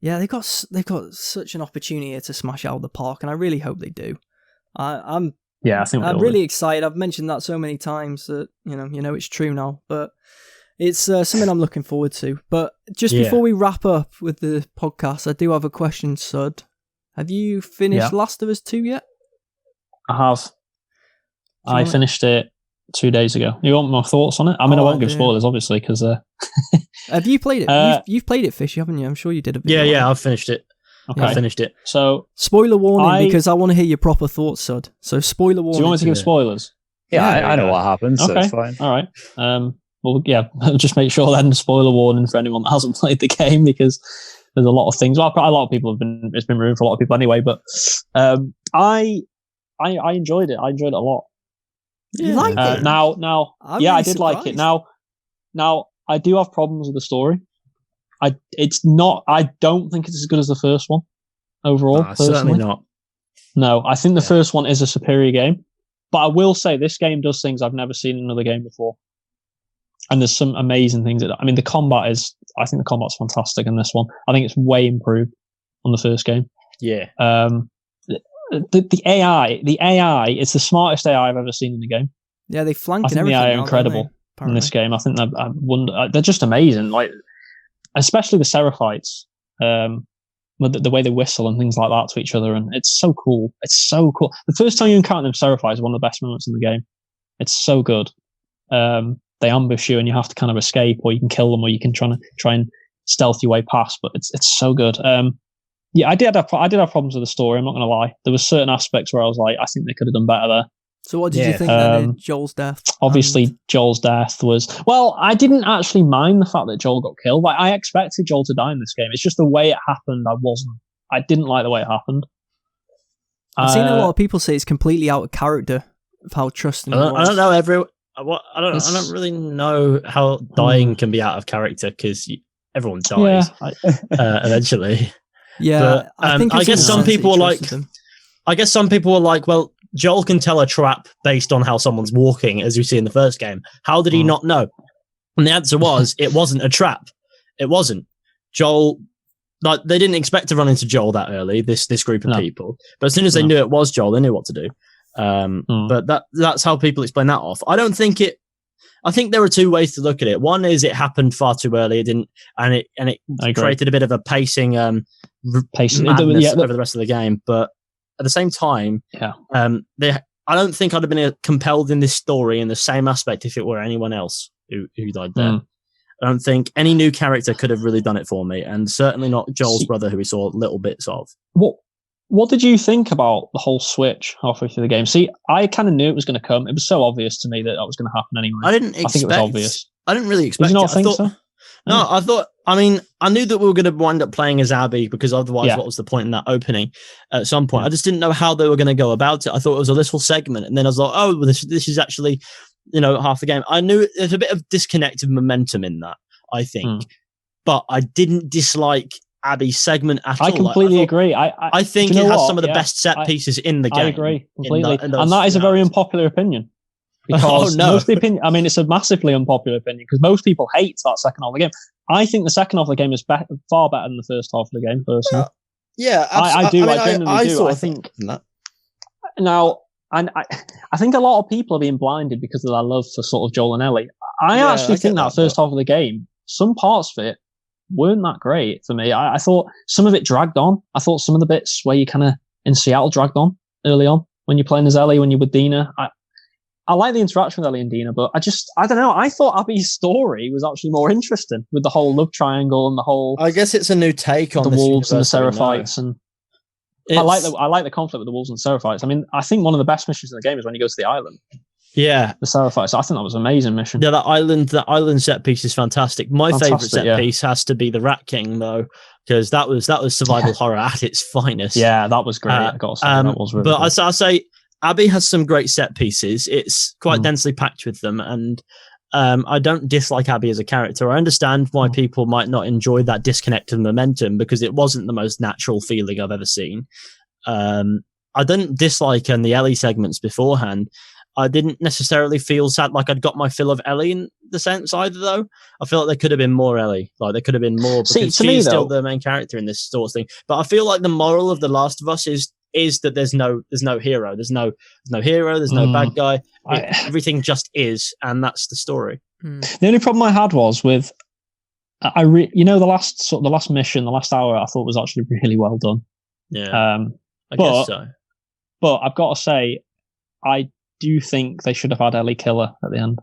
Yeah, they've got such an opportunity to smash out of the park, and I really hope they do. I'm really excited. I've mentioned that so many times that you know it's true now, but it's something I'm looking forward to. But just before we wrap up with the podcast, I do have a question, Sud. Have you finished Last of Us 2 yet? I have. I finished it 2 days ago. You want my thoughts on it? I mean, I won't give spoilers, obviously, because... Have you played it? You've played it, Fishy, haven't you? I'm sure you did a bit. Yeah, I've finished it. Okay. I finished it. So spoiler warning, because I want to hear your proper thoughts, Sud. So spoiler warning. Do you want me to give spoilers? Yeah, I know what happens, so it's fine. All right. Well, yeah, just make sure then spoiler warning for anyone that hasn't played the game, because there's a lot of things. Well, a lot of people it's been ruined for a lot of people anyway, but I enjoyed it. I enjoyed it a lot. You liked it? Now, I did like it. Now, I do have problems with the story. I don't think it's as good as the first one overall. Certainly not. No, I think the first one is a superior game, but I will say this game does things I've never seen in another game before. And there's some amazing things. I mean, the combat's fantastic in this one. I think it's way improved on the first game. Yeah. The AI, it's the smartest AI I've ever seen in the game. Yeah, they flank. I think the AI are incredible in this game. I think they're just amazing. Like, especially the Seraphites, the way they whistle and things like that to each other, and it's so cool. It's so cool. The first time you encounter them Seraphites is one of the best moments in the game. It's so good. They ambush you and you have to kind of escape, or you can kill them, or you can try and stealth your way past. But it's so good. I did have problems with the story. I'm not going to lie. There were certain aspects where I was like, I think they could have done better there. So what did you think then of Joel's death? Obviously, Joel's death was... Well, I didn't actually mind the fact that Joel got killed. Like, I expected Joel to die in this game. It's just the way it happened, I didn't like the way it happened. I've seen a lot of people say it's completely out of character of how trusting it was. I don't know I don't really know how dying can be out of character, because everyone dies eventually. Yeah, but, I guess some people were like, well, Joel can tell a trap based on how someone's walking, as you see in the first game. How did he not know? And the answer was, it wasn't a trap. It wasn't. Joel, like, they didn't expect to run into Joel that early, this group of people. But as soon as they knew it was Joel, they knew what to do. But that's how people explain that off. I think there are two ways to look at it. One is it happened far too early. It didn't, and it created a bit of a pacing madness over the rest of the game. But at the same time, I don't think I'd have been compelled in this story in the same aspect if it were anyone else who died there. I don't think any new character could have really done it for me, and certainly not Joel's brother, who we saw little bits of. What did you think about the whole switch halfway through the game? See, I kind of knew it was going to come. It was so obvious to me that was going to happen anyway. I think it was obvious. I didn't really expect it. Did you not think so? No, I knew that we were going to wind up playing as Abby, because otherwise what was the point in that opening at some point? I just didn't know how they were going to go about it. I thought it was a little segment, and then I was like, oh, well, this is actually, half the game. I knew there's a bit of disconnected momentum in that, I think. But I didn't dislike Abby's segment at all. I completely agree. I think it has some of the best set pieces in the game. I agree completely. And that is a very unpopular opinion. Because most of the opinion, it's a massively unpopular opinion, because most people hate that second half of the game. I think the second half of the game is far better than the first half of the game, personally. I do. I genuinely do. I think that. Now, and I think a lot of people are being blinded because of their love for sort of Joel and Ellie. I actually think that first half of the game, some parts of it weren't that great for me. I thought some of it dragged on. I thought some of the bits where you kind of in Seattle dragged on early on when you're playing as Ellie, when you're with Dina. I like the interaction with Ellie and Dina, but I don't know. I thought Abby's story was actually more interesting, with the whole love triangle and the whole. I guess it's a new take on the wolves and the Seraphites, and I like the conflict with the wolves and Seraphites. I think one of the best missions in the game is when you go to the island. Yeah, the Seraphites. I think that was an amazing mission. Yeah, that island set piece is fantastic. My favorite set piece has to be the Rat King, though, because that was survival horror at its finest. Yeah, that was great. I got to say, that was really. But I say, Abby has some great set pieces. It's quite densely packed with them, and I don't dislike Abby as a character. I understand why people might not enjoy that disconnected momentum, because it wasn't the most natural feeling I've ever seen. I didn't dislike the Ellie segments beforehand. I didn't necessarily feel sad, like I'd got my fill of Ellie in the sense either, though. I feel like there could have been more Ellie. Like there could have been more, because she's still the main character in this sort of thing. But I feel like the moral of The Last of Us is that there's no hero. There's no hero. There's no bad guy. Everything just is, and that's the story. The only problem I had was with, the last mission, the last hour, I thought was actually really well done. Yeah, I guess so. But I've got to say, I do think they should have had Ellie kill her at the end.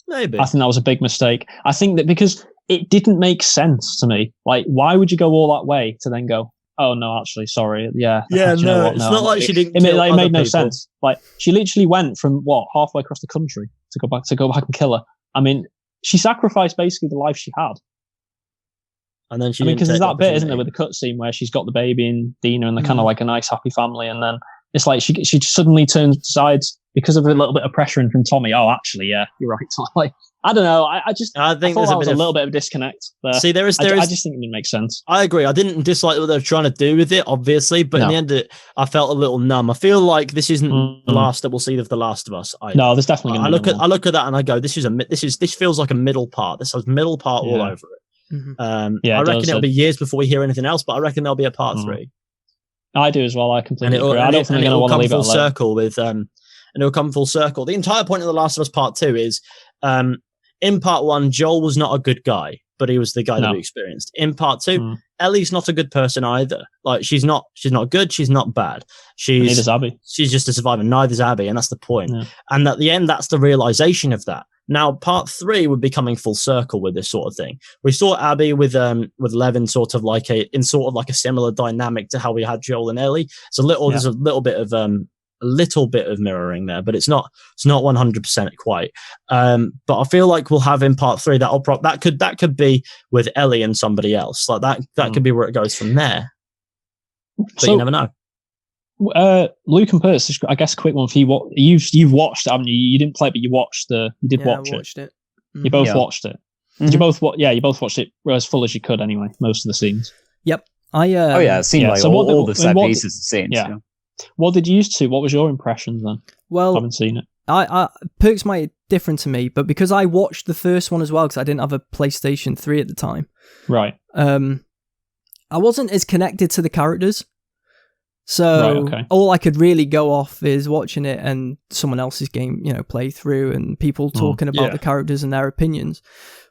Maybe. I think that was a big mistake. I think that because it didn't make sense to me. Like, why would you go all that way to then go, oh no, actually, sorry, yeah, it's not like she didn't. It made no sense. Like she literally went from halfway across the country to go back and kill her. I mean, she sacrificed basically the life she had. And then because there's that bit, isn't there, with the cutscene where she's got the baby and Dina, and they're kind of like a nice, happy family, and then it's like she suddenly turns sides because of a little bit of pressuring from Tommy. Oh, actually, yeah, you're right. Like, I don't know. I think there's a little bit of disconnect there. See, I just think it didn't make sense. I agree. I didn't dislike what they were trying to do with it, obviously, but in the end, I felt a little numb. I feel like this isn't the last that we'll see of The Last of Us. No, there's definitely. I look at that and I go, this feels like a middle part. This has middle part all over it. I reckon it'll be years before we hear anything else, but I reckon there'll be a part 3. I do as well. I completely agree. I don't think they're going to want to leave it alone. And it'll come full circle. The entire point of The Last of Us Part 2 is, in Part 1, Joel was not a good guy, but he was the guy that we experienced. In Part 2, Ellie's not a good person either. Like, she's not good, she's not bad. Neither's Abby. She's just a survivor. Neither's Abby, and that's the point. Yeah. And at the end, that's the realization of that. Now, Part 3 would be coming full circle with this sort of thing. We saw Abby with Levin sort of like a similar dynamic to how we had Joel and Ellie. There's a little bit of mirroring there, but it's not 100% quite. But I feel like we'll have in Part 3 that could be with Ellie and somebody else. Like that could be where it goes from there. But you never know. Luke and Perts, I guess a quick one for you. You've watched it, haven't you? You didn't play it, but you watched it. I watched it. You both watched it. Did you both? You both watched it as full as you could. Anyway, most of the scenes. Yep. It seemed like all the set pieces and scenes. Yeah. What did you used to? What was your impressions then? Well, I haven't seen it. Perks might be different to me, but because I watched the first one as well, because I didn't have a PlayStation 3 at the time. Right. I wasn't as connected to the characters. So all I could really go off is watching it and someone else's game, play through and people talking about the characters and their opinions.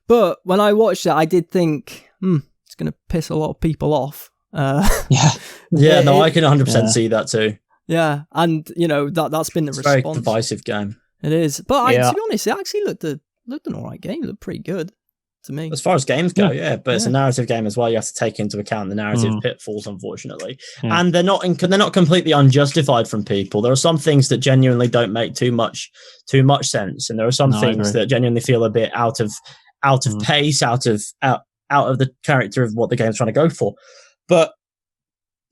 But when I watched it, I did think, it's going to piss a lot of people off. I can 100% see that too. Yeah, and that's been the response. It's a very divisive game. It is, but to be honest, it actually looked an alright game. It looked pretty good to me. As far as games go, but it's a narrative game as well. You have to take into account the narrative pitfalls, unfortunately, and they're not completely unjustified from people. There are some things that genuinely don't make too much sense, and there are some things that genuinely feel a bit out of pace, out of the character of what the game's trying to go for. But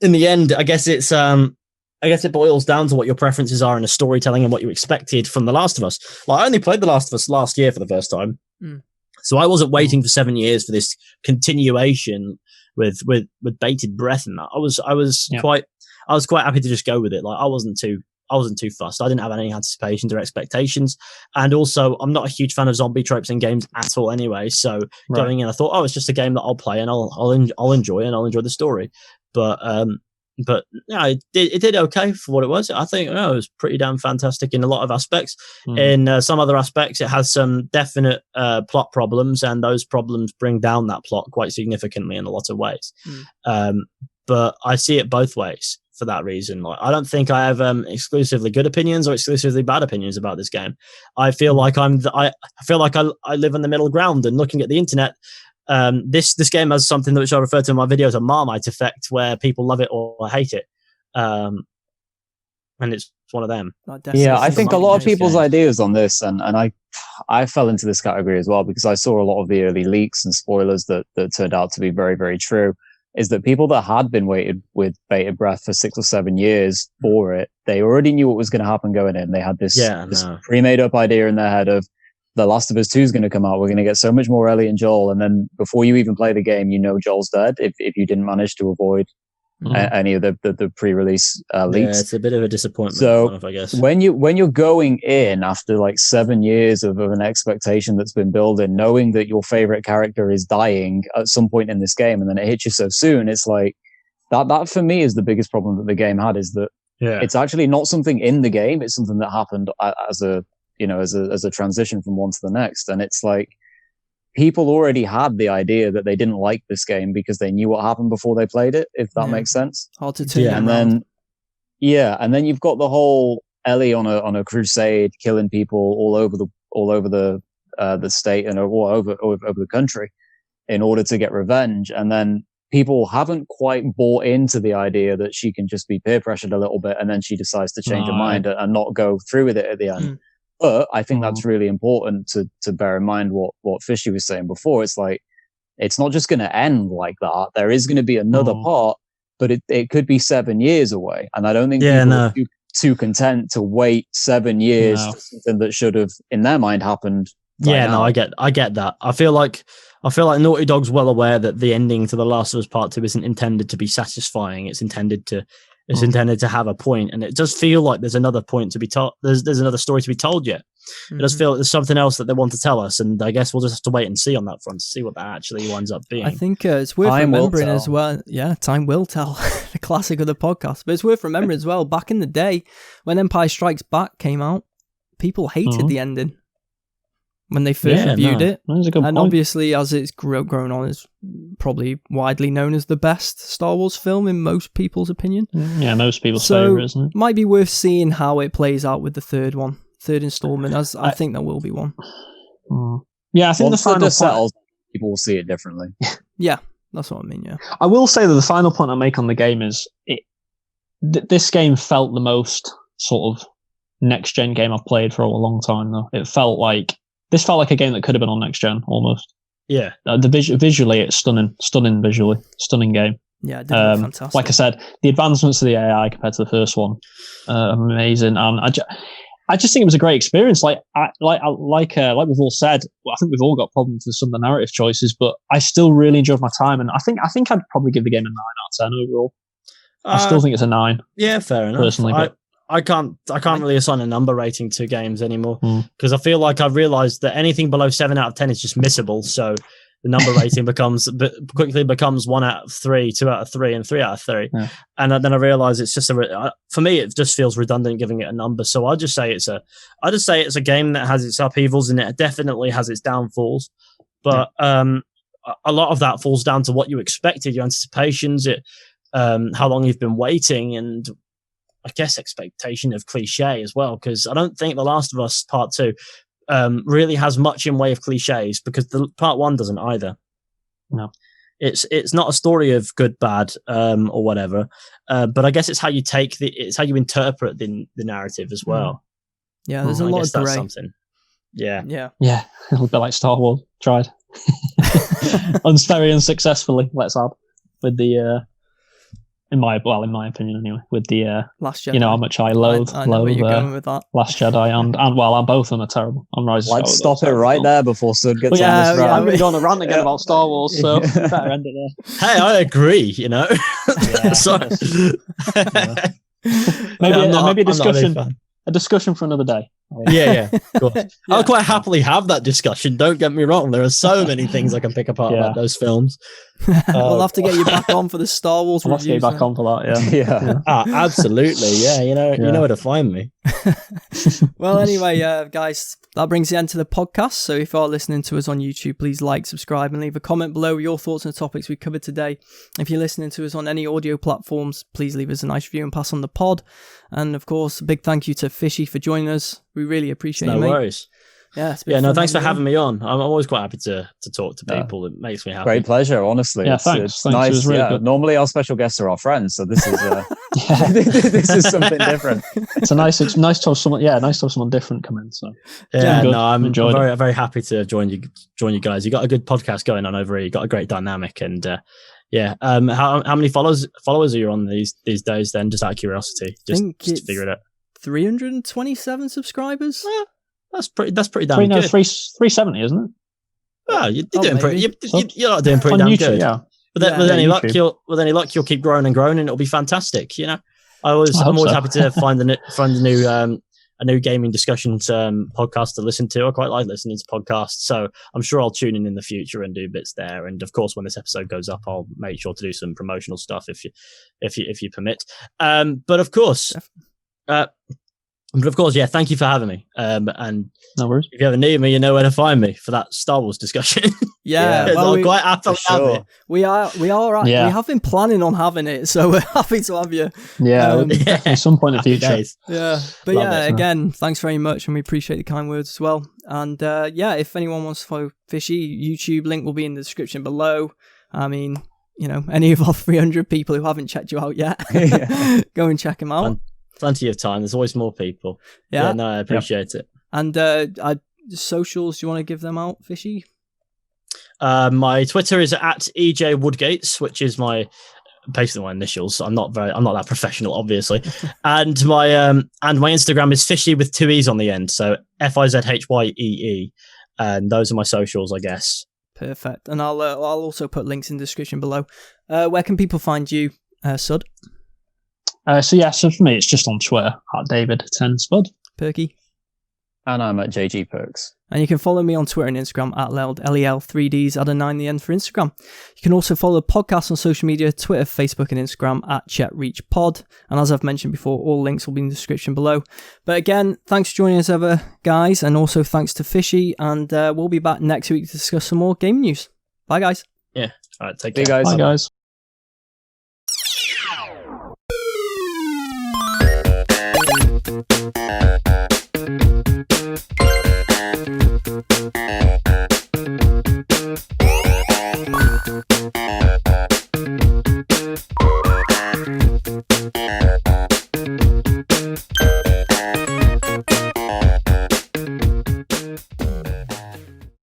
in the end, I guess it boils down to what your preferences are in the storytelling and what you expected from The Last of Us. Like, I only played The Last of Us last year for the first time. So I wasn't waiting for 7 years for this continuation with bated breath and that. I was quite happy to just go with it. Like, I wasn't too fussed. I didn't have any anticipations or expectations. And also, I'm not a huge fan of zombie tropes in games at all anyway. So going in, I thought, it's just a game that I'll play and I'll enjoy, and I'll enjoy the story. But it did okay for what it was. I think it was pretty damn fantastic in a lot of aspects. In some other aspects, it has some definite plot problems, and those problems bring down that plot quite significantly in a lot of ways. But I see it both ways for that reason. Like, I don't think I have exclusively good opinions or exclusively bad opinions about this game. I feel like I live in the middle ground, and looking at the internet, this game has something which I refer to in my videos a Marmite effect, where people love it or hate it, and it's one of them. I think a lot of people's ideas on this, and I fell into this category as well, because I saw a lot of the early leaks and spoilers that turned out to be very, very true, is that people that had been waited with bated breath for 6 or 7 years for it, they already knew what was going to happen going in. They had this pre-made up idea in their head of The Last of Us 2 is going to come out. We're going to get so much more Ellie and Joel. And then before you even play the game, Joel's dead if you didn't manage to avoid any of the pre-release leaks. Yeah, it's a bit of a disappointment. So I guess when you're going in after like 7 years of an expectation that's been building, knowing that your favorite character is dying at some point in this game, and then it hits you so soon, it's like that for me is the biggest problem that the game had, is that it's actually not something in the game. It's something that happened as a transition from one to the next. And it's like, people already had the idea that they didn't like this game because they knew what happened before they played it, if that makes sense. Hard to turn around. And then you've got the whole Ellie on a crusade, killing people all over the state and all over the country in order to get revenge. And then people haven't quite bought into the idea that she can just be peer pressured a little bit and then she decides to change her mind and not go through with it at the end. But I think that's really important to bear in mind what Fishy was saying before. It's like, it's not just going to end like that. There is going to be another part, but it could be 7 years away. And I don't think people are too content to wait 7 years for something that should have, in their mind, happened. Now. I get that. I feel like Naughty Dog's well aware that the ending to The Last of Us Part 2 isn't intended to be satisfying. It's intended to have a point, and it does feel like there's another point to be told. There's another story to be told yet. It does feel like there's something else that they want to tell us, and I guess we'll just have to wait and see on that front to see what that actually winds up being. I think it's worth remembering as well. Yeah, time will tell. The classic of the podcast, but it's worth remembering as well. Back in the day, when Empire Strikes Back came out, people hated the ending when they first reviewed it. That's a good point. Obviously, as it's grown on, it's probably widely known as the best Star Wars film in most people's opinion. Yeah, most people's favourite, isn't it? Might be worth seeing how it plays out with the third installment, as I think there will be one. Yeah, I think the final settles, people will see it differently. Yeah, that's what I mean, yeah. I will say that the final point I make on the game is this game felt the most sort of next-gen game I've played for a long time, though. This felt like a game that could have been on next gen, almost. Yeah. Visually, it's stunning visually, stunning game. Yeah, it did look fantastic. Like I said, the advancements of the AI compared to the first one, amazing. And I just think it was a great experience. Like we've all said, I think we've all got problems with some of the narrative choices, but I still really enjoyed my time, and I think I'd probably give the game a 9 out of 10 overall. I still think it's a 9. Yeah, fair enough. Personally, but I can't really assign a number rating to games anymore because I feel like I've realized that anything below 7 out of 10 is just missable. So the number rating quickly becomes 1 out of 3, 2 out of 3, and 3 out of 3. Yeah. And then I realize it's just for me, it just feels redundant giving it a number. So I just say it's a game that has its upheavals and it definitely has its downfalls. But a lot of that falls down to what you expected, your anticipations, how long you've been waiting, and I guess expectation of cliche as well, because I don't think The Last of Us Part 2 really has much in way of cliches, because the Part 1 doesn't either. No. It's not a story of good, bad, or whatever, but I guess it's how you it's how you interpret the narrative as well. Yeah, there's a lot of grey. Something. Yeah. A little bit like Star Wars tried. Very unsuccessfully, let's add, with the in my opinion anyway, with the Last Jedi. You know how much I loathe where you're going with that. Last Jedi and well, both of them are terrible. I'm Rise. Let's stop it right there before Sud gets on this rant. I'm going to go on a rant again about Star Wars, so better end it there. Hey, I agree. You know, sorry. Maybe a discussion for another day. Yeah. Of course. I'll quite happily have that discussion. Don't get me wrong. There are so many things I can pick apart about those films. We'll have to get you back on for the Star Wars reviews. Get you back on for that. Yeah. Absolutely. Yeah. You know where to find me. Well, anyway, guys, that brings the end to the podcast. So if you are listening to us on YouTube, please like, subscribe, and leave a comment below with your thoughts on the topics we covered today. If you're listening to us on any audio platforms, please leave us a nice review and pass on the pod. And of course, a big thank you to Fishy for joining us. We really appreciate it, mate. No worries. Yeah, thanks for having me on. I'm always quite happy to talk to people. It makes me happy. Great pleasure, honestly. Yeah, thanks. It's nice. It was really good. Normally our special guests are our friends, so this is this is something different. It's nice to have someone different come in. So I'm very, very happy to join you guys. You got a good podcast going on over here. You got a great dynamic, and how many followers are you on these days? Then, just out of curiosity, just to figure it out. 327 subscribers. That's pretty damn good. 370, isn't it? Well, you're doing pretty. You're not doing pretty damn YouTube, good. Yeah. With any luck, you'll keep growing and growing, and it'll be fantastic. You know, I'm always happy to find a new gaming discussions podcast to listen to. I quite like listening to podcasts, so I'm sure I'll tune in the future and do bits there. And of course, when this episode goes up, I'll make sure to do some promotional stuff if you permit. But of course. Thank you for having me. And no worries. If you ever need me, you know where to find me for that Star Wars discussion. Well, quite happy to have it. We have been planning on having it, so we're happy to have you. At some point in the future. Again, thanks very much, and we appreciate the kind words as well. And if anyone wants to follow Fishy, YouTube link will be in the description below. I mean, any of our 300 people who haven't checked you out yet, go and check him out. Plenty of time. There's always more people. Yeah, no, I appreciate it. And socials, do you want to give them out, Fishy? My Twitter is at EJ Woodgates, which is basically my initials. I'm not that professional, obviously. and my Instagram is fishy with 2 E's on the end, so FIZHYEE, and those are my socials, I guess. Perfect. And I'll also put links in the description below. Where can people find you, Sud? So for me, it's just on Twitter at David10Spud. Perky. And I'm at JG Perks. And you can follow me on Twitter and Instagram at Leld, LEL3Ds, add a 9 the end for Instagram. You can also follow the podcast on social media, Twitter, Facebook, and Instagram at ChetReachPod. And as I've mentioned before, all links will be in the description below. But again, thanks for joining us ever, guys. And also thanks to Fishy. And we'll be back next week to discuss some more game news. Bye, guys. Yeah. All right, take care. Guys. Bye, guys.